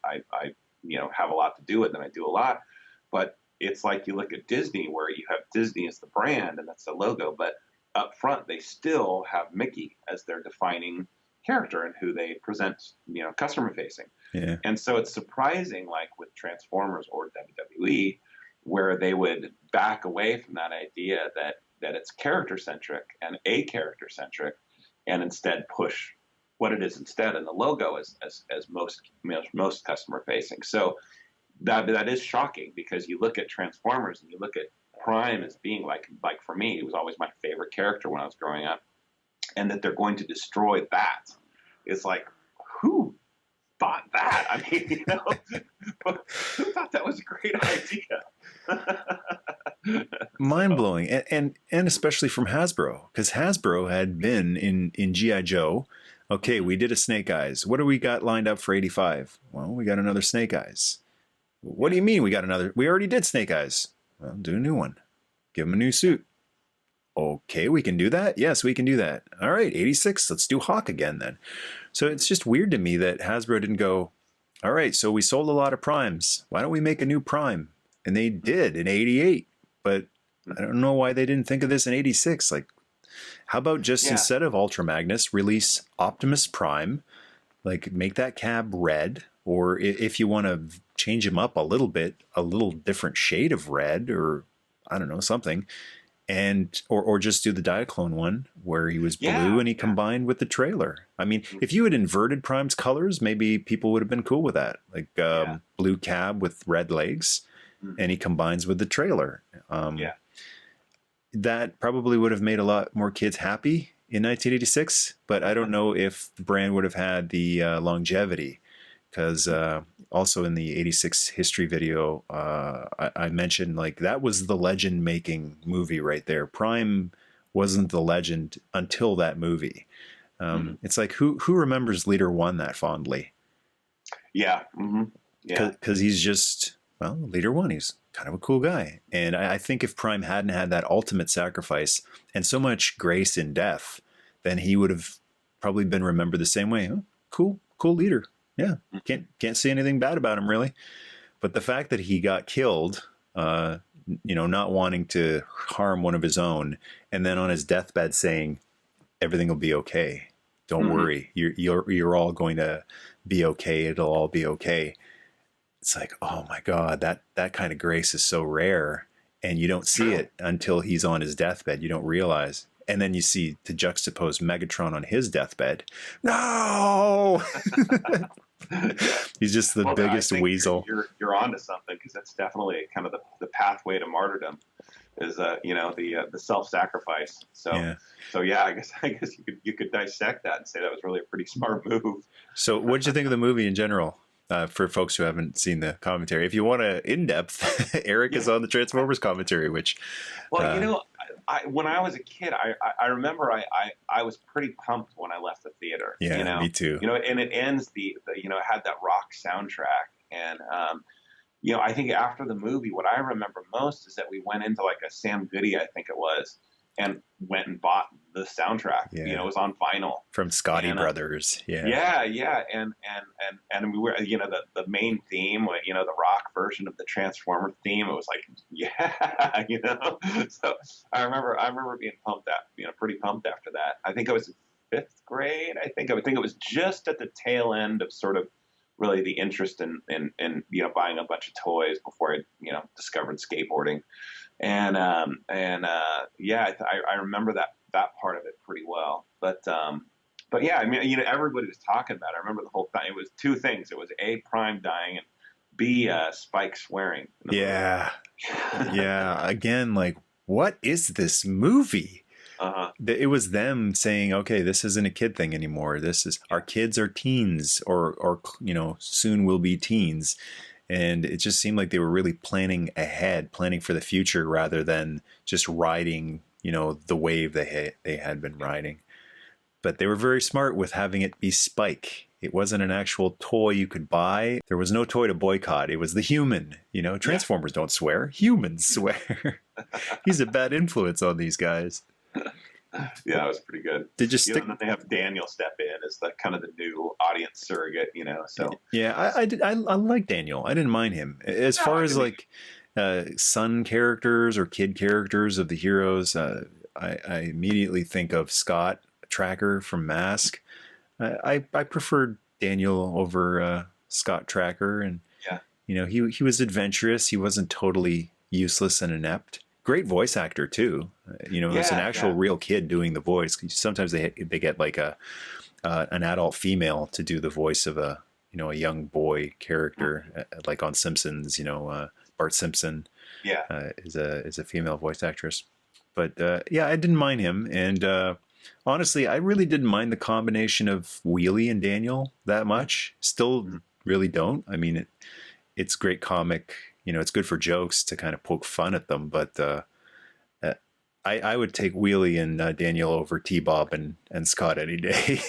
have a lot to do with, and I do a lot, but it's like you look at Disney, where you have Disney as the brand and that's the logo, but up front, they still have Mickey as their defining character and who they present, customer facing. Yeah. And so it's surprising, like with Transformers or WWE, where they would back away from that idea that it's character centric and a character centric, and instead push what it is instead. And the logo as most customer facing. So that is shocking, because you look at Transformers and you look at Prime as being like for me, it was always my favorite character when I was growing up, and that they're going to destroy that. It's like, who thought that? I mean, who thought that was a great idea? Mind blowing, and especially from Hasbro, because Hasbro had been in G.I. Joe. Okay, we did a Snake Eyes. What do we got lined up for 85? Well, we got another Snake Eyes. What do you mean we got another? We already did Snake Eyes. Well, do a new one. Give him a new suit. Okay, we can do that? Yes, we can do that. All right, 86, let's do Hawk again then. So it's just weird to me that Hasbro didn't go, all right, so we sold a lot of Primes. Why don't we make a new Prime? And they did in 88, but I don't know why they didn't think of this in 86. Like, how about just instead of Ultra Magnus, release Optimus Prime, like make that cab red, or if you want to change him up a little bit, a little different shade of red, or I don't know, something, and or just do the Diaclone one where he was blue and he combined with the trailer. I mean, if you had inverted Prime's colors, maybe people would have been cool with that, like blue cab with red legs, and he combines with the trailer. That probably would have made a lot more kids happy in 1986, but I don't know if the brand would have had the longevity, because also in the 86 history video, I mentioned like that was the legend making movie right there. Prime wasn't the legend until that movie. It's like, who remembers Leader One that fondly? Yeah. Mm-hmm. Yeah. Because he's just, well, Leader One, he's kind of a cool guy. And I think if Prime hadn't had that ultimate sacrifice and so much grace in death, then he would have probably been remembered the same way. Oh, cool leader. Yeah, can't say anything bad about him, really. But the fact that he got killed, not wanting to harm one of his own, and then on his deathbed saying, everything will be okay. Don't worry. You're all going to be okay. It'll all be okay. It's like, oh my God, that kind of grace is so rare, and you don't see it until he's on his deathbed. You don't realize. And then you see to juxtapose Megatron on his deathbed. No! He's just the biggest weasel. You're onto something, because that's definitely kind of the pathway to martyrdom. the self-sacrifice. Yeah. So yeah, I guess you could dissect that and say that was really a pretty smart move. So what did you think of the movie in general? For folks who haven't seen the commentary, if you want to in depth, Eric is on the Transformers commentary, which Well, when I was a kid, I remember I was pretty pumped when I left the theater. yeah, me too. And it ends it had that rock soundtrack, and I think after the movie, what I remember most is that we went into like a Sam Goody, I think it was, and went and bought the soundtrack. Yeah. It was on vinyl From Scotty Brothers. Yeah, and we were, the main theme, the rock version of the Transformer theme. It was like, So I remember being pumped pretty pumped after that. I think I was in fifth grade. I think it was just at the tail end of sort of really the interest in buying a bunch of toys before I discovered skateboarding, and I remember that part of it pretty well. But yeah, I mean, everybody was talking about it. I remember the whole thing. It was two things. It was A, Prime dying, and B, Spike swearing. Yeah. Yeah. Again, like, what is this movie? It was them saying, okay, this isn't a kid thing anymore. This is, our kids are teens or soon will be teens. And it just seemed like they were really planning ahead, planning for the future rather than just riding, the wave they had been riding. But they were very smart with having it be Spike. It wasn't an actual toy you could buy. There was no toy to boycott. It was the human. Transformers don't swear. Humans swear. He's a bad influence on these guys. Yeah, that was pretty good. Did you stick? And then they have Daniel step in as the kind of the new audience surrogate. So yeah, I did. I like Daniel. I didn't mind him as far as like son characters or kid characters of the heroes. I immediately think of Scott Tracker from Mask. I preferred Daniel over Scott Tracker, and he was adventurous. He wasn't totally useless and inept. Great voice actor too. It's an actual real kid doing the voice. Sometimes they get like an adult female to do the voice of a young boy character, like on Simpsons. Bart Simpson is a female voice actress. But I didn't mind him, and honestly, I really didn't mind the combination of Wheelie and Daniel that much. Still, really don't. I mean, it's great comic. It's good for jokes to kind of poke fun at them, but I would take Wheelie and Daniel over T-Bob and Scott any day.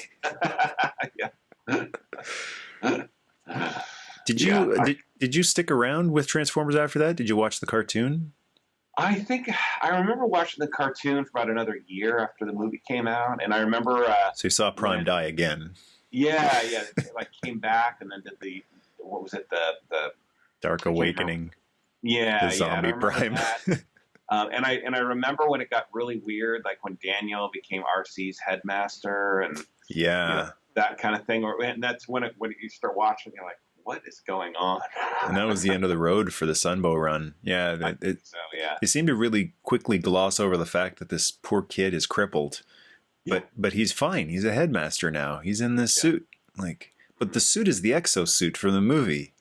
Did you stick around with Transformers after that? Did you watch the cartoon? I think I remember watching the cartoon for about another year after the movie came out, and I remember. So you saw Prime die again? Yeah. They, like came back and then did the Dark Awakening. Yeah, the zombie Prime. And I remember when it got really weird, like when Daniel became RC's headmaster, and that kind of thing. And that's when you start watching, you're like, what is going on? And that was the end of the road for the Sunbow run. Yeah, They seem to really quickly gloss over the fact that this poor kid is crippled, but he's fine. He's a headmaster now. He's in this suit, but the suit is the exosuit from the movie.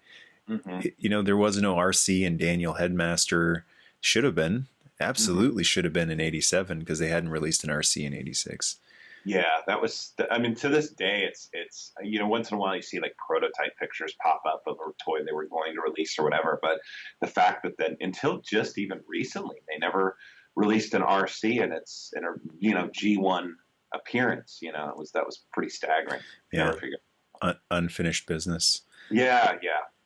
Mm-hmm. There was no RC and Daniel headmaster. Should have been. Absolutely should have been in 87 because they hadn't released an RC in 86. Yeah, that was, I mean, to this day, it's once in a while you see like prototype pictures pop up of a toy they were going to release or whatever. But the fact that then until just even recently, they never released an RC in a G1 appearance, that was pretty staggering. Yeah. Unfinished business. Yeah.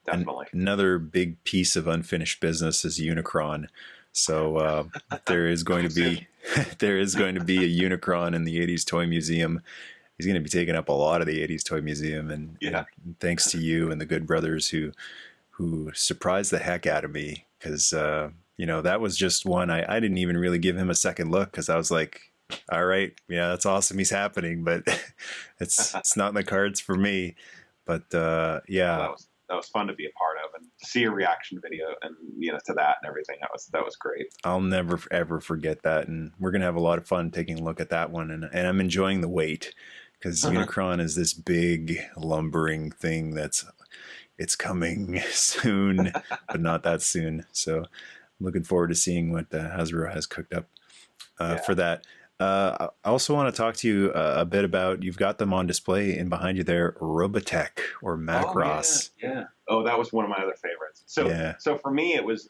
Definitely. Another big piece of unfinished business is Unicron. So there is going to be a Unicron in the 80s Toy Museum. He's going to be taking up a lot of the 80s Toy Museum, and thanks to you and the Good Brothers who surprised the heck out of me, because that was just one I didn't even really give him a second look, because I was like, all right, yeah, that's awesome, he's happening, but it's not in the cards for me. But that was fun to be a part of, and to see a reaction video and to that and everything. That was great. I'll never ever forget that, and we're gonna have a lot of fun taking a look at that one. And I'm enjoying the wait, because Unicron is this big lumbering thing it's coming soon, but not that soon. So looking forward to seeing what Hasbro has cooked up Yeah. for that. I also want to talk to you a bit about, you've got them on display in behind you there, Robotech or Oh yeah, Macross. yeah. Oh, that was one of my other favorites. So Yeah, so for me, it was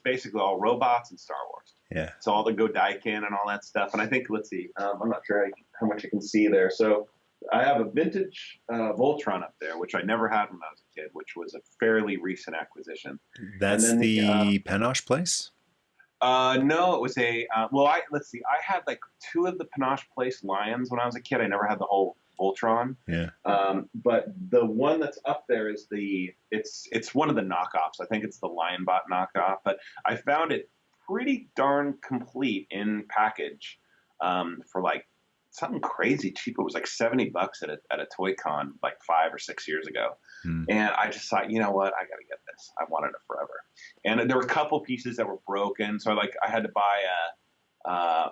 basically all robots and Star Wars. yeah. So all the Godaikin and all that stuff. And I think, let's see, I'm not sure how much you can see there. So I have a vintage Voltron up there, which I never had when I was a kid, which was a fairly recent acquisition. And That's then the Penoche place? no, it was let's see, I had like two of the Panache Place Lions when I was a kid. I never had the whole Voltron. Yeah. But the one that's up there is it's one of the knockoffs. I think it's the Lionbot knockoff, but I found it pretty darn complete in package for like something crazy cheap. It was like $70 at a Toy Con like 5 or 6 years ago. And I just thought, you know what, I got to get this. I wanted it forever. And there were a couple pieces that were broken, so I had to buy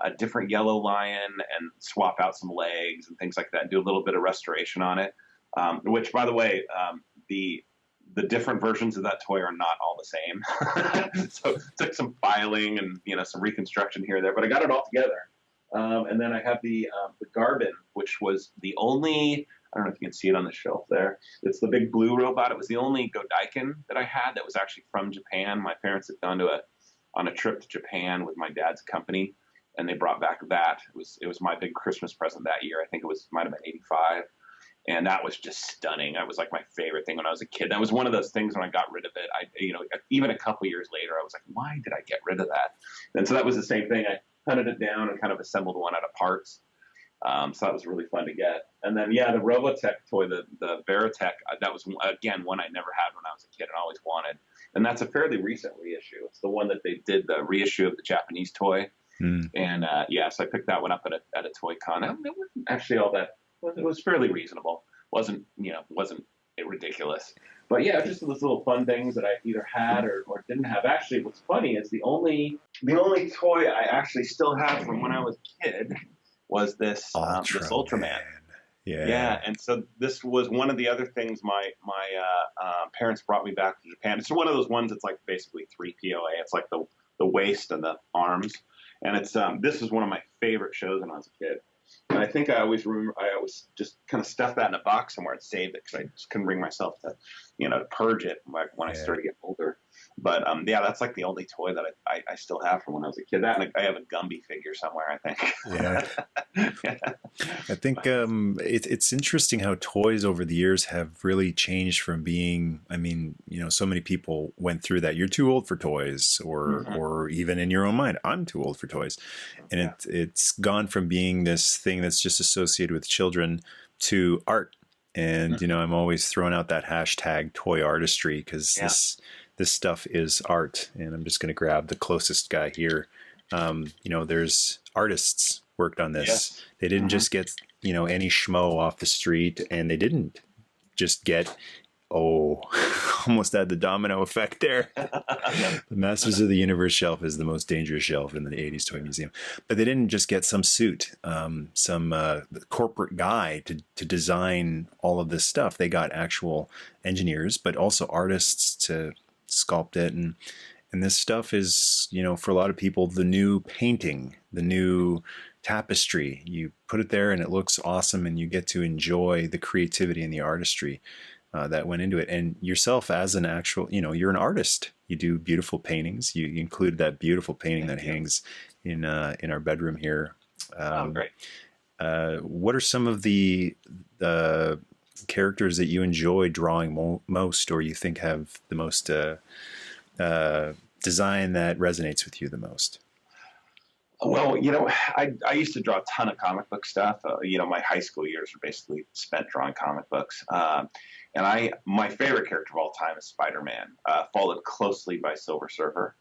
a different yellow lion and swap out some legs and things like that, and do a little bit of restoration on it. Which, by the way, the different versions of that toy are not all the same. So it took some filing and some reconstruction here and there, but I got it all together. And then I have the Garbin, which was the only, I don't know if you can see it on the shelf there. It's the big blue robot. It was the only Godaikin that I had that was actually from Japan. My parents had gone on a trip to Japan with my dad's company, and they brought back that. It was my big Christmas present that year. I think might have been 85. And that was just stunning. That was like my favorite thing when I was a kid. That was one of those things when I got rid of it. Even a couple years later, I was like, why did I get rid of that? And so that was the same thing. I hunted it down and kind of assembled one out of parts. So that was really fun to get. And then, yeah, the Robotech toy, the Veritech, that was, again, one I never had when I was a kid and always wanted. And that's a fairly recent reissue. It's the one that they did the reissue of the Japanese toy. And, so I picked that one up at a Toy Con. It wasn't actually all that, it was fairly reasonable. Wasn't ridiculous. But yeah, just those little fun things that I either had or didn't have. Actually, what's funny is the only toy I actually still have from when I was a kid was this Ultraman. Yeah, and so this was one of the other things my parents brought me back to Japan. It's one of those ones that's like basically 3 POA. It's like the waist and the arms, and it's this was one of my favorite shows when I was a kid. And I think I always just kind of stuffed that in a box somewhere and saved it because I just couldn't bring myself to, to purge it when I started getting older. But that's like the only toy that I still have from when I was a kid. That, and I have a Gumby figure somewhere, I think. Yeah. I think it's interesting how toys over the years have really changed from being, so many people went through that. You're too old for toys, or even in your own mind, I'm too old for toys. And it's gone from being this thing that's just associated with children to art. And, I'm always throwing out that hashtag toy artistry because this stuff is art. And I'm just going to grab the closest guy here. There's artists worked on this. Yes. They didn't just get, any schmo off the street, and they didn't just get, almost had the domino effect there. The Masters of the Universe shelf is the most dangerous shelf in the 80s Toy Museum. But they didn't just get some suit, some corporate guy to design all of this stuff. They got actual engineers, but also artists to sculpt it. And this stuff is, for a lot of people, the new painting, the new tapestry. You put it there and it looks awesome, and you get to enjoy the creativity and the artistry that went into it. And yourself as an actual, you're an artist. You do beautiful paintings. You included that beautiful painting that hangs in our bedroom here. Great. What are some of the characters that you enjoy drawing most, or you think have the most design that resonates with you the most? Well, I used to draw a ton of comic book stuff. My high school years were basically spent drawing comic books. And my favorite character of all time is Spider-Man, followed closely by Silver Surfer.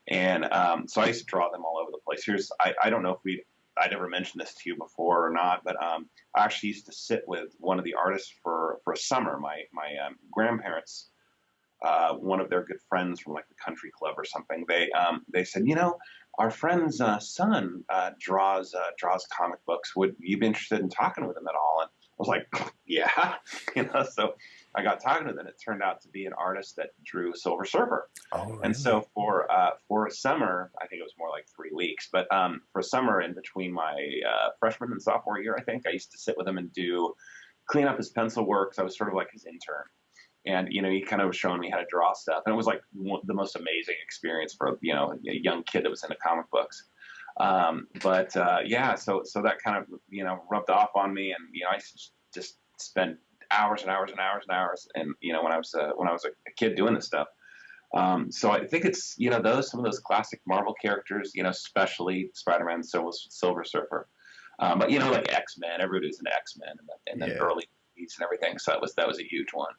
And so I used to draw them all over the place. I don't know if I'd ever mentioned this to you before or not, but I actually used to sit with one of the artists for a summer. My grandparents, one of their good friends from like the country club or something, they said, our friend's son draws comic books. Would you be interested in talking with him at all? And I was like, yeah, so I got talking to them, and it turned out to be an artist that drew Silver Surfer. Oh, really? And so for a summer, I think it was more like 3 weeks, but for a summer in between my freshman and sophomore year, I think I used to sit with him and clean up his pencil work. So I was sort of like his intern. And, he kind of was showing me how to draw stuff. And it was like the most amazing experience for, a young kid that was into comic books. Yeah, so that kind of, rubbed off on me. And, I just spent hours and hours and hours and hours. And, when I was a kid doing this stuff. So I think it's, some of those classic Marvel characters, especially Spider-Man, Silver Surfer. But, like X-Men, everybody was into X-Men in the early movies and everything. So that was a huge one.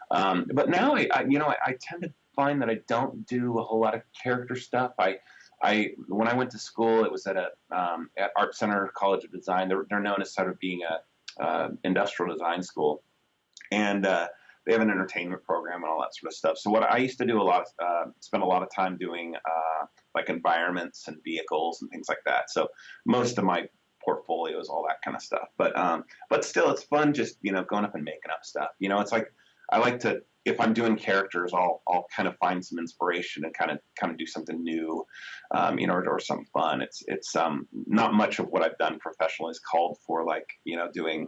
But now I tend to find that I don't do a whole lot of character stuff. When I went to school, it was at Art Center College of Design. They're known as sort of being a industrial design school, and they have an entertainment program and all that sort of stuff. So what I used to do spend a lot of time doing like environments and vehicles and things like that. So most of my portfolio is all that kind of stuff. But still, it's fun just going up and making up stuff. It's like I like to, if I'm doing characters, I'll kind of find some inspiration and kind of do something new, or something fun. It's not much of what I've done professionally is called for like, doing,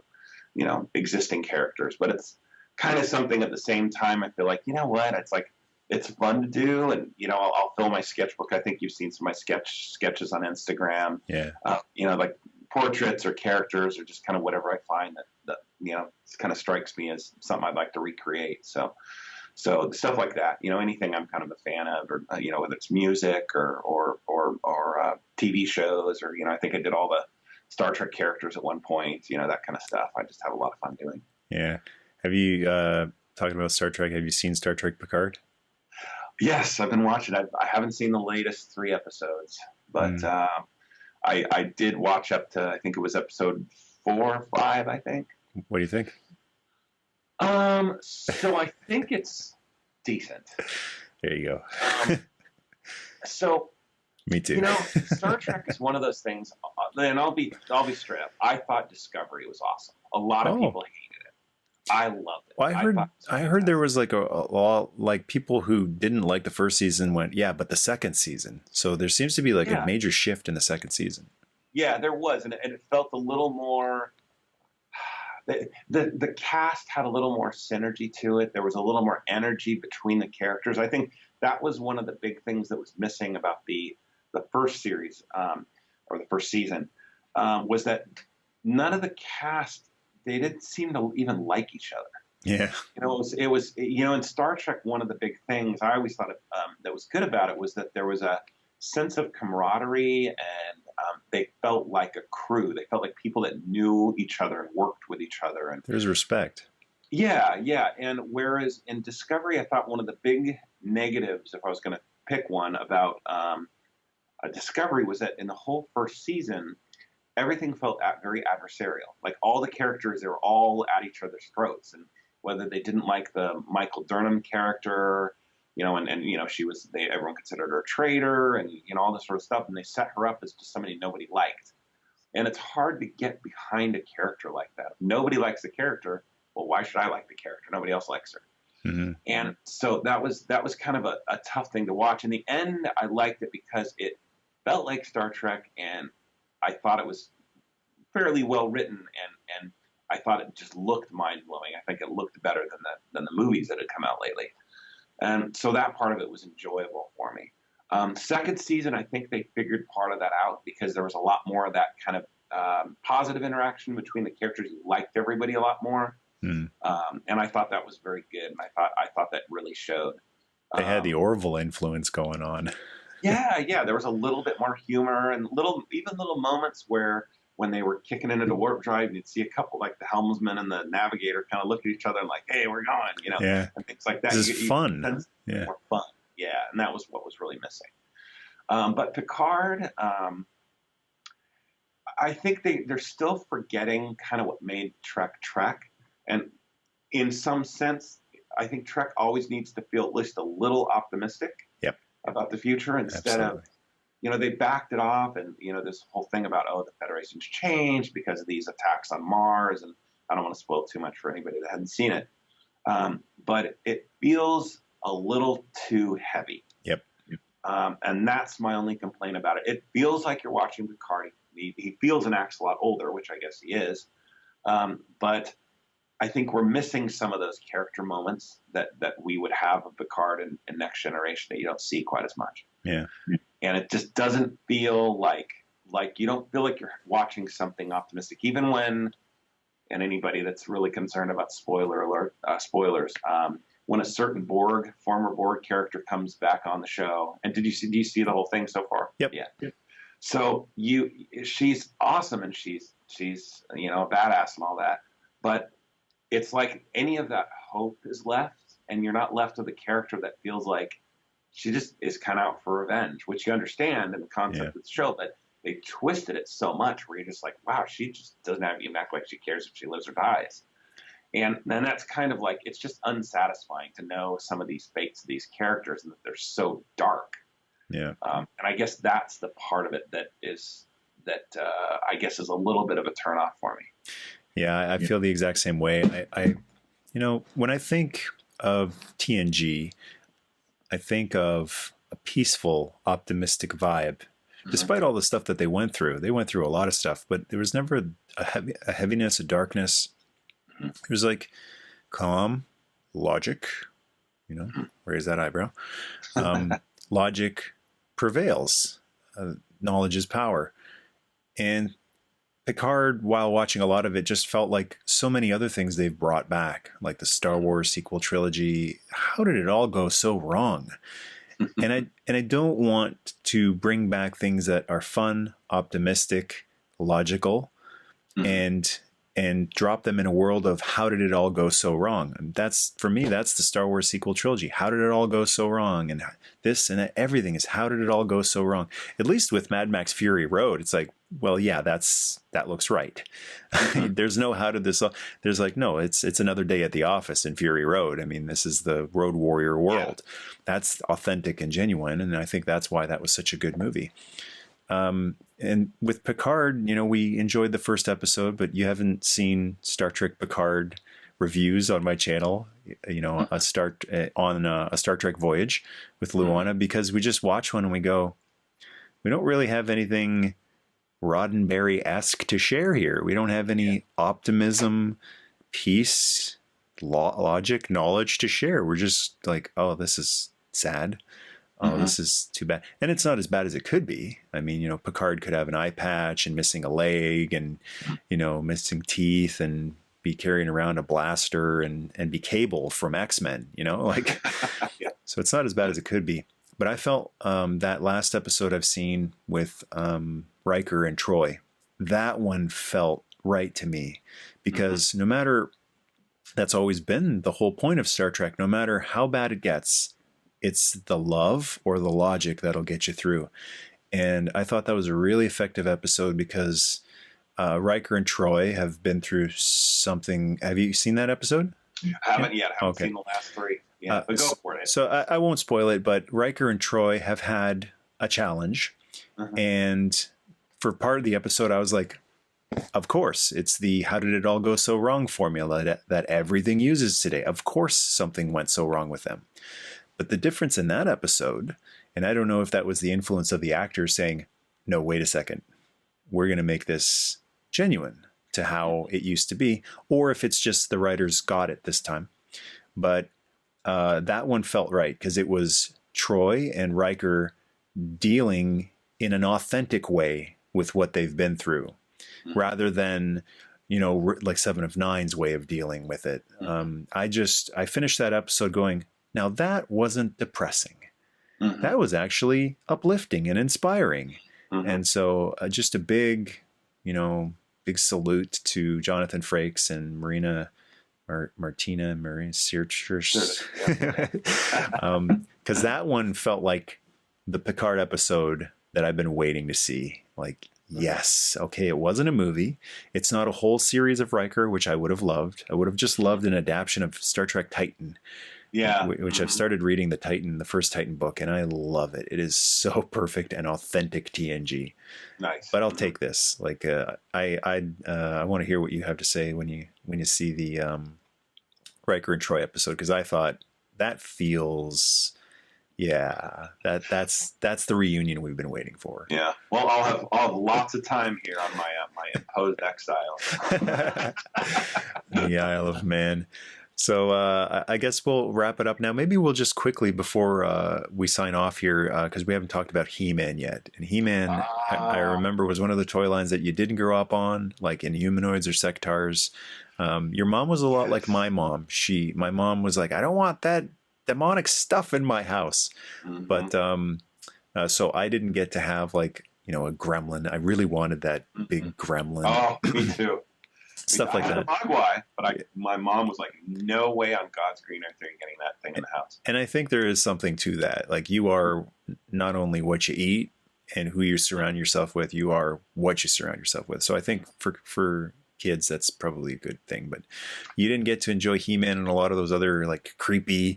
existing characters, but it's kind of something at the same time. I feel like, what, it's like, it's fun to do. And, I'll fill my sketchbook. I think you've seen some of my sketches on Instagram. Yeah. Like portraits or characters or just kind of whatever I find that kind of strikes me as something I'd like to recreate. So stuff like that, anything I'm kind of a fan of, or whether it's music or TV shows, or I think I did all the Star Trek characters at one point, that kind of stuff. I just have a lot of fun doing. Yeah. Have you talking about Star Trek? Have you seen Star Trek Picard? Yes, I've been watching. I haven't seen the latest 3 episodes, but I did watch up to, I think it was episode 4 or 5. I think. What do you think? So I think it's decent. There you go. So me too. Star Trek is one of those things, and I'll be straight up. I thought Discovery was awesome. A lot of people hated it. I loved it. Well, I heard there was like a lot, like people who didn't like the first season went, yeah, but the second season. So there seems to be like a major shift in the second season. Yeah, there was, and it felt a little more. The cast had a little more synergy to it. There was a little more energy between the characters. I think that was one of the big things that was missing about the first series, or the first season, was that none of the cast, they didn't seem to even like each other. Yeah. It was in Star Trek, one of the big things I always thought that was good about it was that there was a sense of camaraderie, and they felt like a crew. They felt like people that knew each other and worked with each other. And there's respect. Yeah. And whereas in Discovery, I thought one of the big negatives, if I was going to pick one about Discovery, was that in the whole first season, everything felt very adversarial. Like all the characters, they were all at each other's throats. And whether they didn't like the Michael Burnham character, and everyone considered her a traitor, and all this sort of stuff, and they set her up as just somebody nobody liked. And it's hard to get behind a character like that. If nobody likes the character, well, why should I like the character? Nobody else likes her. Mm-hmm. And so that was kind of a tough thing to watch. In the end, I liked it because it felt like Star Trek, and I thought it was fairly well written, and I thought it just looked mind blowing. I think it looked better than the movies that had come out lately. And so that part of it was enjoyable for me. Second season, I think they figured part of that out because there was a lot more of that kind of positive interaction between the characters. You liked everybody a lot more. And I thought that was very good. And I thought that really showed. They had the Orville influence going on. Yeah. There was a little bit more humor and even little moments where when they were kicking into the warp drive, you'd see a couple, like the helmsman and the navigator, kind of look at each other and like, hey, we're going, and things like that. This is fun. More fun. Yeah. And that was what was really missing. But Picard, I think they're still forgetting kind of what made Trek Trek. And in some sense, I think Trek always needs to feel at least a little optimistic about the future instead of, they backed it off, and, this whole thing about, the Federation's changed because of these attacks on Mars, and I don't want to spoil too much for anybody that hadn't seen it. but it feels a little too heavy. Yep. And that's my only complaint about it. It feels like you're watching Picard. He feels and acts a lot older, which I guess he is. But I think we're missing some of those character moments that we would have of Picard and Next Generation that you don't see quite as much. Yeah. And it just doesn't feel like you don't feel like you're watching something optimistic, even when, and anybody that's really concerned about spoilers, when a certain former Borg character comes back on the show. And do you see the whole thing so far? Yep. Yeah. So she's awesome and she's a badass and all that, but it's like any of that hope is left, and you're not left with a character that feels like she just is kind of out for revenge, which you understand in the concept of the show, but they twisted it so much where you're just like, wow, she just doesn't even act like she cares if she lives or dies. And then that's kind of like, it's just unsatisfying to know some of these fates of these characters and that they're so dark. Yeah. And I guess that's the part of it that I guess is a little bit of a turnoff for me. Yeah, I feel the exact same way. I when I think of TNG, I think of a peaceful, optimistic vibe. Despite all the stuff that they went through a lot of stuff, but there was never a heaviness, a darkness. It was like calm, logic, raise that eyebrow. Logic prevails. Knowledge is power. And Picard, while watching a lot of it, just felt like so many other things they've brought back, like the Star Wars sequel trilogy. How did it all go so wrong? And I don't want to bring back things that are fun, optimistic, logical, and drop them in a world of how did it all go so wrong? And that's, for me, that's the Star Wars sequel trilogy. How did it all go so wrong? And this and that, everything is how did it all go so wrong? At least with Mad Max Fury Road, it's like, well, yeah, that looks right. There's no how did this all, there's like, no, it's another day at the office in Fury Road. I mean, this is the Road Warrior world. Yeah. That's authentic and genuine. And I think that's why that was such a good movie. And with Picard, we enjoyed the first episode, but you haven't seen Star Trek Picard reviews on my channel, a Star Trek Voyage with Luana, because we just watch one and we go, we don't really have anything Roddenberry-esque to share here. We don't have any optimism, peace, logic, knowledge to share. We're just like, oh, this is sad. Oh, this is too bad. And it's not as bad as it could be. I mean, Picard could have an eye patch and missing a leg and, missing teeth and be carrying around a blaster and be Cable from X-Men, So it's not as bad as it could be. But I felt that last episode I've seen with Riker and Troy, that one felt right to me because no matter, that's always been the whole point of Star Trek, no matter how bad it gets, it's the love or the logic that'll get you through. And I thought that was a really effective episode because Riker and Troy have been through something. Have you seen that episode? I haven't yet. I haven't seen the last three. Yeah, but go for it. So I won't spoil it, but Riker and Troy have had a challenge. And for part of the episode, I was like, of course, it's the how did it all go so wrong formula that everything uses today. Of course, something went so wrong with them. But the difference in that episode, and I don't know if that was the influence of the actors saying, no, wait a second, we're going to make this genuine to how it used to be, or if it's just the writers got it this time. But that one felt right because it was Troy and Riker dealing in an authentic way with what they've been through, rather than, like Seven of Nine's way of dealing with it. I finished that episode going, now that wasn't depressing. That was actually uplifting and inspiring. And so just a big salute to Jonathan Frakes and Martina Sirtis. Because that one felt like the Picard episode that I've been waiting to see. Like, yes, okay, it wasn't a movie. It's not a whole series of Riker, which I would have loved. I would have just loved an adaptation of Star Trek Titan. Yeah, which I've started reading the first Titan book, and I love it. It is so perfect and authentic TNG. Nice. But I'll take this. Like, I want to hear what you have to say when you see the Riker and Troy episode, because I thought that feels, yeah, that's the reunion we've been waiting for. Yeah. Well, I'll have lots of time here on my my imposed exile. The Isle of Man. So I guess we'll wrap it up now. Maybe we'll just quickly, before we sign off here, because we haven't talked about He-Man yet. And He-Man, I remember, was one of the toy lines that you didn't grow up on, like Inhumanoids or Sectars. Your mom was a lot like my mom. My mom was like, I don't want that demonic stuff in my house. But so I didn't get to have, like, a gremlin. I really wanted that big gremlin. Oh, me too. Stuff like that. I had a Mogwai, but my mom was like, no way on God's green earth are you getting that thing in the house. And I think there is something to that. Like, you are not only what you eat and who you surround yourself with, you are what you surround yourself with. So I think for kids, that's probably a good thing. But you didn't get to enjoy He-Man and a lot of those other, like, creepy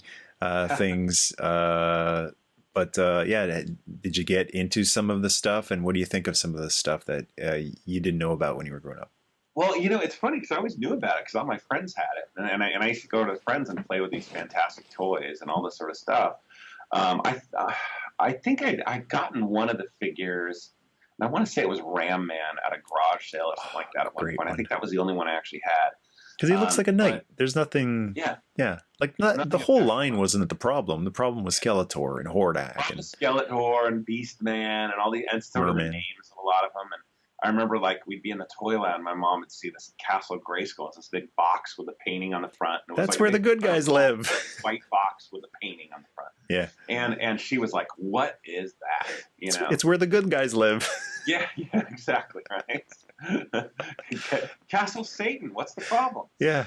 things. Yeah, did you get into some of the stuff? And what do you think of some of the stuff that you didn't know about when you were growing up? Well, it's funny because I always knew about it because all my friends had it, and I used to go to friends and play with these fantastic toys and all this sort of stuff. I think I'd gotten one of the figures, and I want to say it was Ram Man at a garage sale or something like that at one point. I think that was the only one I actually had. Because he looks like a knight. There's nothing. Yeah. Like, the whole line wasn't the problem. The problem was Skeletor and Hordak and Skeletor and Beast Man and all the some of the names of a lot of them. And I remember, like, we'd be in the Toyland. My mom would see this Castle Grayskull. It's this big box with a painting on the front. And that's where the good guys live. White box with a painting on the front. Yeah. And she was like, "What is that?" It's where the good guys live. Yeah, exactly, right. Castle Satan. What's the problem? Yeah.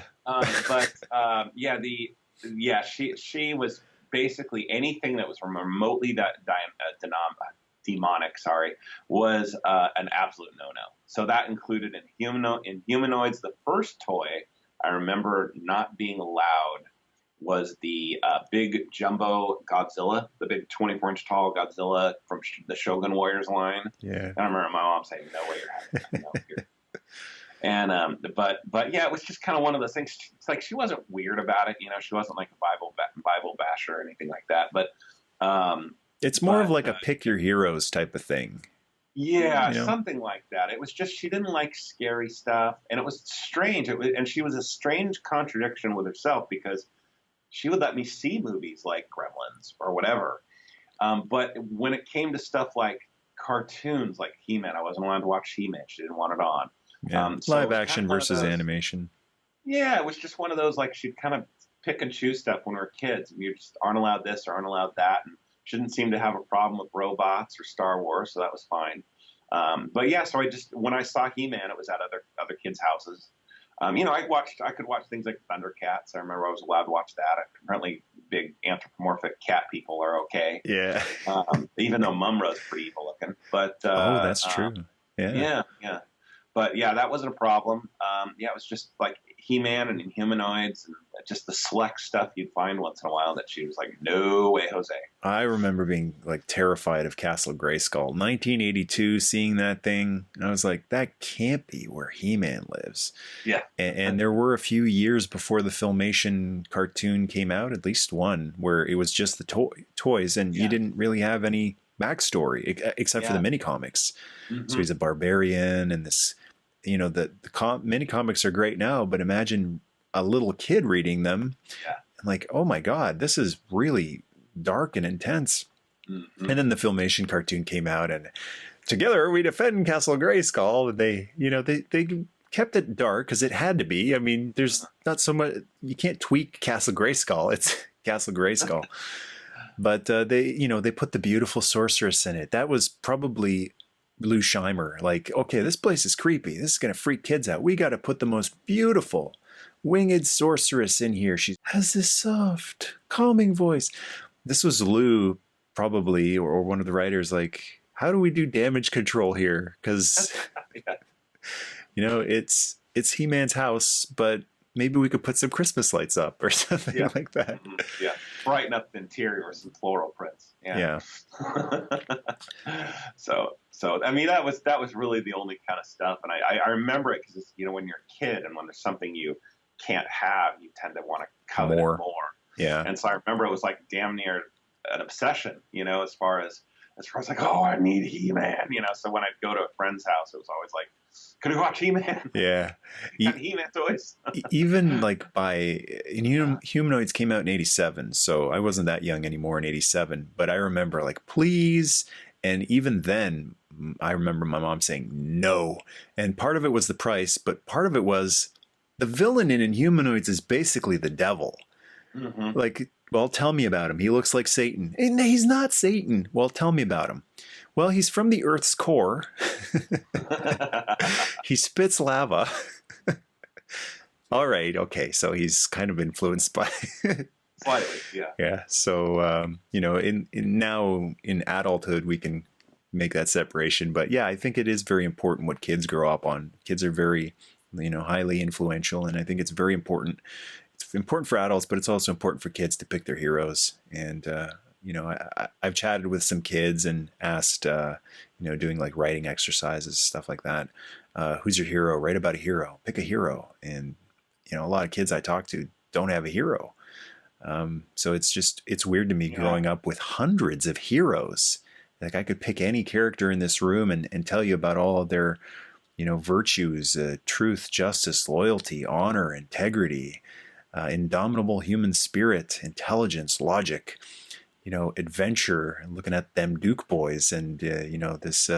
She was basically anything that was remotely demonic, was an absolute no-no. So that included in Humanoids. The first toy I remember not being allowed was the big jumbo Godzilla, the big 24-inch tall Godzilla from the Shogun Warriors line. Yeah. And I remember my mom saying, "No way you're having that." And but yeah, it was just kind of one of those things. It's like she wasn't weird about it, she wasn't like a Bible basher or anything like that. But it's more of like a pick your heroes type of thing. Yeah, something like that. It was just she didn't like scary stuff, and it was strange. And she was a strange contradiction with herself because she would let me see movies like Gremlins or whatever. But when it came to stuff like cartoons like He-Man, I wasn't allowed to watch He-Man. She didn't want it on. Yeah. Live action versus animation. Yeah, it was just one of those, like, she'd kind of pick and choose stuff when we were kids. And you just aren't allowed this or aren't allowed that. And she didn't seem to have a problem with robots or Star Wars, so that was fine. But yeah, so when I saw He-Man, it was at other kids' houses. I could watch things like Thundercats. I remember I was allowed to watch that. Apparently, big anthropomorphic cat people are okay. Yeah. Even though Mumra's pretty evil looking. But that's true. Yeah. But yeah, that wasn't a problem. It was just like He-Man and Inhumanoids and just the select stuff you'd find once in a while that she was like, "No way, Jose." I remember being like terrified of Castle Grayskull. 1982, seeing that thing, I was like, that can't be where He-Man lives. Yeah. And there were a few years before the Filmation cartoon came out, at least one, where it was just the toys and you didn't really have any backstory except for the mini comics. Mm-hmm. So he's a barbarian and this, the mini comics are great now, but imagine a little kid reading them. Yeah. I'm like, oh my God, this is really dark and intense. Mm-hmm. And then the Filmation cartoon came out and together we defend Castle Grayskull. They kept it dark because it had to be. I mean, there's not so much, you can't tweak Castle Grayskull. It's Castle Grayskull. But they put the beautiful sorceress in it. That was probably Lou Scheimer. Like, okay, this place is creepy. This is going to freak kids out. We got to put the most beautiful winged sorceress in here. She has this soft, calming voice. This was Lou probably, or one of the writers, like, how do we do damage control here? Because, it's He-Man's house, but maybe we could put some Christmas lights up or something like that. Yeah. Brighten up the interior with some floral prints. Yeah. So I mean, that was really the only kind of stuff. And I remember it because, when you're a kid and when there's something you can't have, you tend to want to covet it more. Yeah. And so I remember it was like damn near an obsession, you know, as far as like, oh, I need He-Man, you know. So when I'd go to a friend's house, it was always like, could we watch He-Man? Yeah. Got He-Man toys. Even like Humanoids came out in 87, so I wasn't that young anymore in 87, but I remember like, please. And even then, I remember my mom saying no. And part of it was the price, but part of it was the villain in Inhumanoids is basically the devil. Mm-hmm. Like, well, tell me about him. He looks like Satan. And he's not Satan. Well, tell me about him. Well, he's from the Earth's core. He spits lava. All right. Okay. So he's kind of influenced by Slightly, yeah. Yeah. So, you know, now in adulthood, we can make that separation. But yeah, I think it is very important what kids grow up on. Kids are very, you know, highly influential. And I think it's very important. It's important for adults, but it's also important for kids to pick their heroes. And, you know, I've chatted with some kids and asked, you know, doing like writing exercises, stuff like that. Who's your hero? Write about a hero. Pick a hero. And, you know, a lot of kids I talk to don't have a hero. So it's weird to me growing up with hundreds of heroes. Like I could pick any character in this room and tell you about all of their, you know, virtues, truth, justice, loyalty, honor, integrity, indomitable human spirit, intelligence, logic, you know, adventure, looking at them Duke boys and, you know, this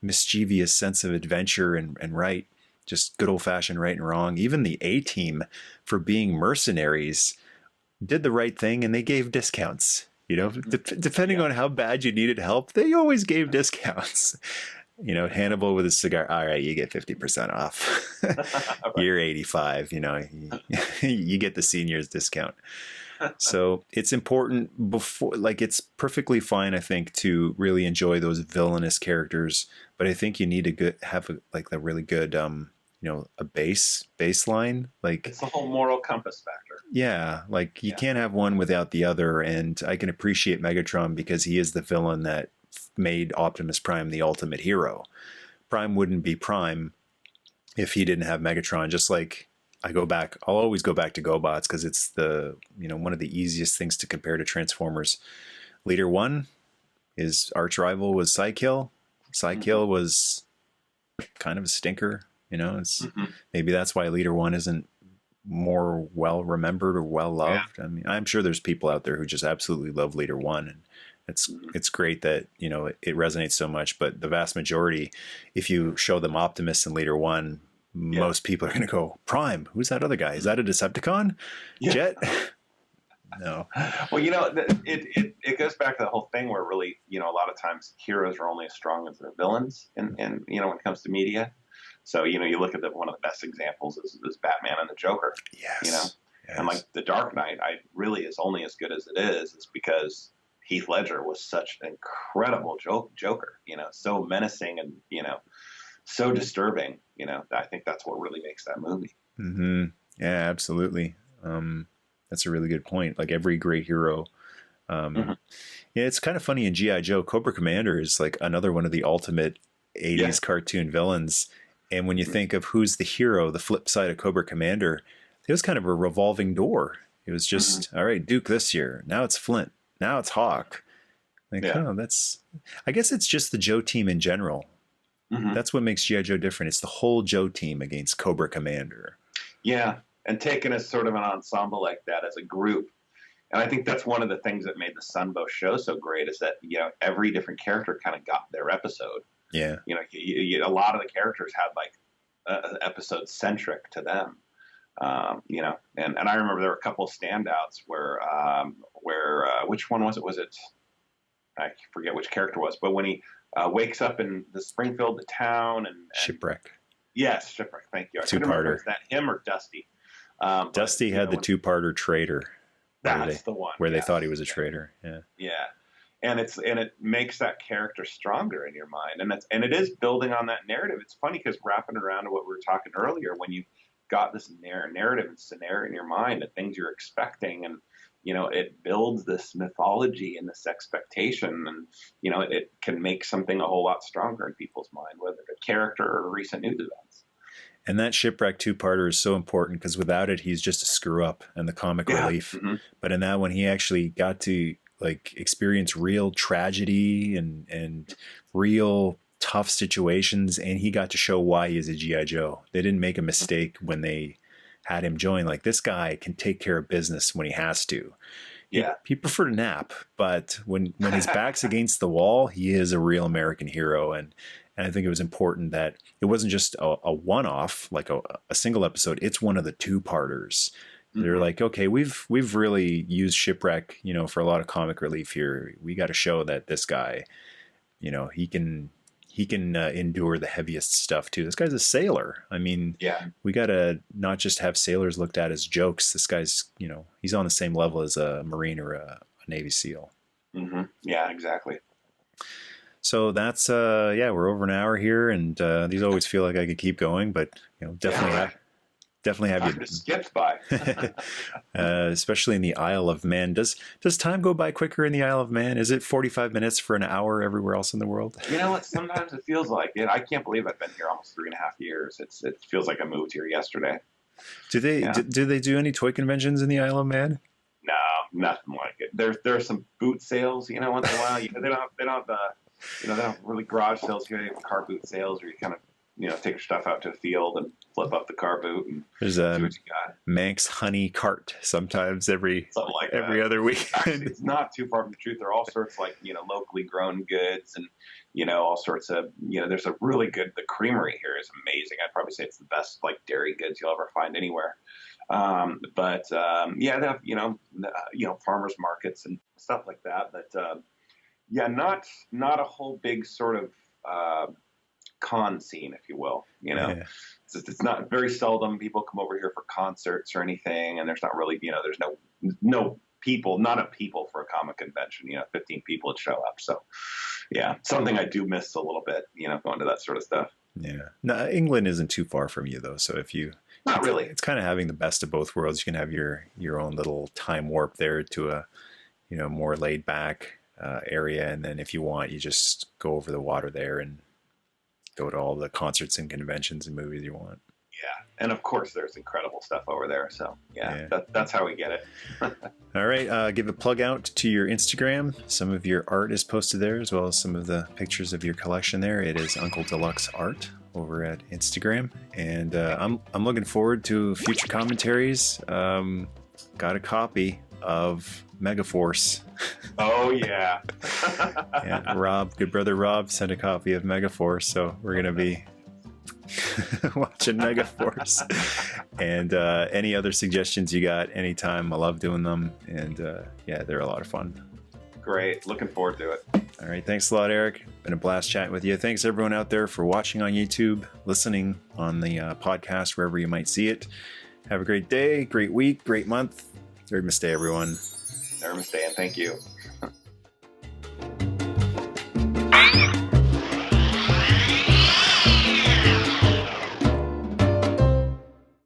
mischievous sense of adventure and right, just good old fashioned right and wrong. Even the A-Team, for being mercenaries, did the right thing and they gave discounts. You know, depending on how bad you needed help, they always gave discounts. You know, Hannibal with his cigar, all right, you get 50% off. You're 85, you know, you get the seniors discount. So it's important before, like, it's perfectly fine, I think, to really enjoy those villainous characters. But I think you need to have a really good, you know, a baseline. Like, it's the whole moral compass factor. Yeah, like you can't have one without the other. And I can appreciate Megatron because he is the villain that made Optimus Prime the ultimate hero. Prime wouldn't be Prime if he didn't have Megatron. Just like I'll always go back to GoBots because it's the, you know, one of the easiest things to compare to Transformers. Leader 1, his arch rival was Psykill. Psykill was kind of a stinker, you know. It's maybe that's why Leader 1 isn't more well remembered or well loved. I mean, I'm sure there's people out there who just absolutely love Leader 1, and it's great that, you know, it resonates so much. But the vast majority, if you show them Optimus and Leader 1, most people are going to go, Prime, who's that other guy? Is that a Decepticon? Jet? No. Well, you know, it goes back to the whole thing where really, you know, a lot of times heroes are only as strong as their villains, and you know, when it comes to media. So, you know, you look at one of the best examples is Batman and the Joker. Yes. You know, and like the Dark Knight, really is only as good as it is. It's because Heath Ledger was such an incredible Joker. You know, so menacing and, you know, so disturbing. You know, I think that's what really makes that movie. Mm-hmm. Yeah, absolutely. That's a really good point. Like every great hero. Yeah, it's kind of funny in G.I. Joe. Cobra Commander is like another one of the ultimate 80s cartoon villains. And when you think of who's the hero, the flip side of Cobra Commander, it was kind of a revolving door. It was just, all right, Duke this year. Now it's Flint. Now it's Hawk. Like, oh, I guess it's just the Joe team in general. That's what makes G.I. Joe different. It's the whole Joe team against Cobra Commander. Yeah, and taken as sort of an ensemble like that as a group. And I think that's one of the things that made the Sunbow show so great is that, you know, every different character kind of got their episode. Yeah. You know, a lot of the characters had like episode centric to them. You know, and I remember there were a couple of standouts where which one was it? Was it, I forget which character it was, but when he wakes up in the Springfield, the town, and Shipwreck. Yes, Shipwreck. Thank you. I couldn't Two-parter. remember, is that him or Dusty? Dusty had the two-parter Traitor. That's the one. Where they thought he was a traitor. Yeah. Yeah. And it makes that character stronger in your mind. And it is building on that narrative. It's funny because wrapping around to what we were talking earlier, when you got this narrative and scenario in your mind, the things you're expecting, and, you know, it builds this mythology and this expectation, and, you know, it can make something a whole lot stronger in people's mind, whether it's a character or recent news events. And that Shipwreck two-parter is so important because without it, he's just a screw up and the comic relief. Mm-hmm. But in that one, he actually got to like experience real tragedy and real tough situations, and he got to show why he is a GI Joe. They didn't make a mistake when they had him join. Like, this guy can take care of business when he has to. Yeah, he preferred to nap, but when his back's against the wall, he is a real American hero. And I think it was important that it wasn't just a one-off, like a single episode. It's one of the two-parters. Mm-hmm. They're like, okay, we've really used Shipwreck, you know, for a lot of comic relief here. We got to show that this guy, you know, he can endure the heaviest stuff too. This guy's a sailor. I mean, yeah, we got to not just have sailors looked at as jokes. This guy's, you know, he's on the same level as a Marine or a Navy SEAL. Mm-hmm. Yeah, exactly. So that's, we're over an hour here, and these always feel like I could keep going, but, you know, definitely have you skipped by. Especially in the Isle of Man. Does time go by quicker in the Isle of Man? Is it 45 minutes for an hour everywhere else in the world? You know what? Sometimes it feels like it. I can't believe I've been here almost 3.5 years. It feels like I moved here yesterday. Do they do any toy conventions in the Isle of Man? No, nothing like it. There are some boot sales, you know, once in a while. You know, they don't have really garage sales here. They have car boot sales where you kind of, you know, take your stuff out to the field and flip up the car boot and there's see what you got. Manx honey cart sometimes every other weekend. Actually, it's not too far from the truth. There are all sorts like, you know, locally grown goods and, you know, all sorts of, you know, there's a really good, the creamery here is amazing. I'd probably say it's the best like dairy goods you'll ever find anywhere. They have, you know, farmers markets and stuff like that. But not a whole big sort of con scene, if you will. You know, it's not very seldom people come over here for concerts or anything, and there's not really, you know, there's no people, not a people for a comic convention. You know, 15 people would show up. So, yeah, something I do miss a little bit. You know, going to that sort of stuff. Yeah, no, England isn't too far from you though. So if you not really, it's kind of having the best of both worlds. You can have your own little time warp there to a, you know, more laid back area, and then if you want, you just go over the water there and go to all the concerts and conventions and movies you want. Yeah, and of course there's incredible stuff over there. So yeah. That's how we get it. All right, give a plug out to your Instagram. Some of your art is posted there, as well as some of the pictures of your collection there. It is Uncle Deluxe Art over at Instagram, and I'm looking forward to future commentaries. Got a copy of Megaforce. Oh yeah. Yeah, Rob, good brother Rob, sent a copy of Megaforce, so we're gonna be watching Megaforce. And any other suggestions you got, anytime. I love doing them, and they're a lot of fun. Great, looking forward to it. All right, thanks a lot, Eric. Been a blast chatting with you. Thanks everyone out there for watching on YouTube, listening on the podcast, wherever you might see it. Have a great day, great week, great month. Namaste, everyone. Namaste, and thank you.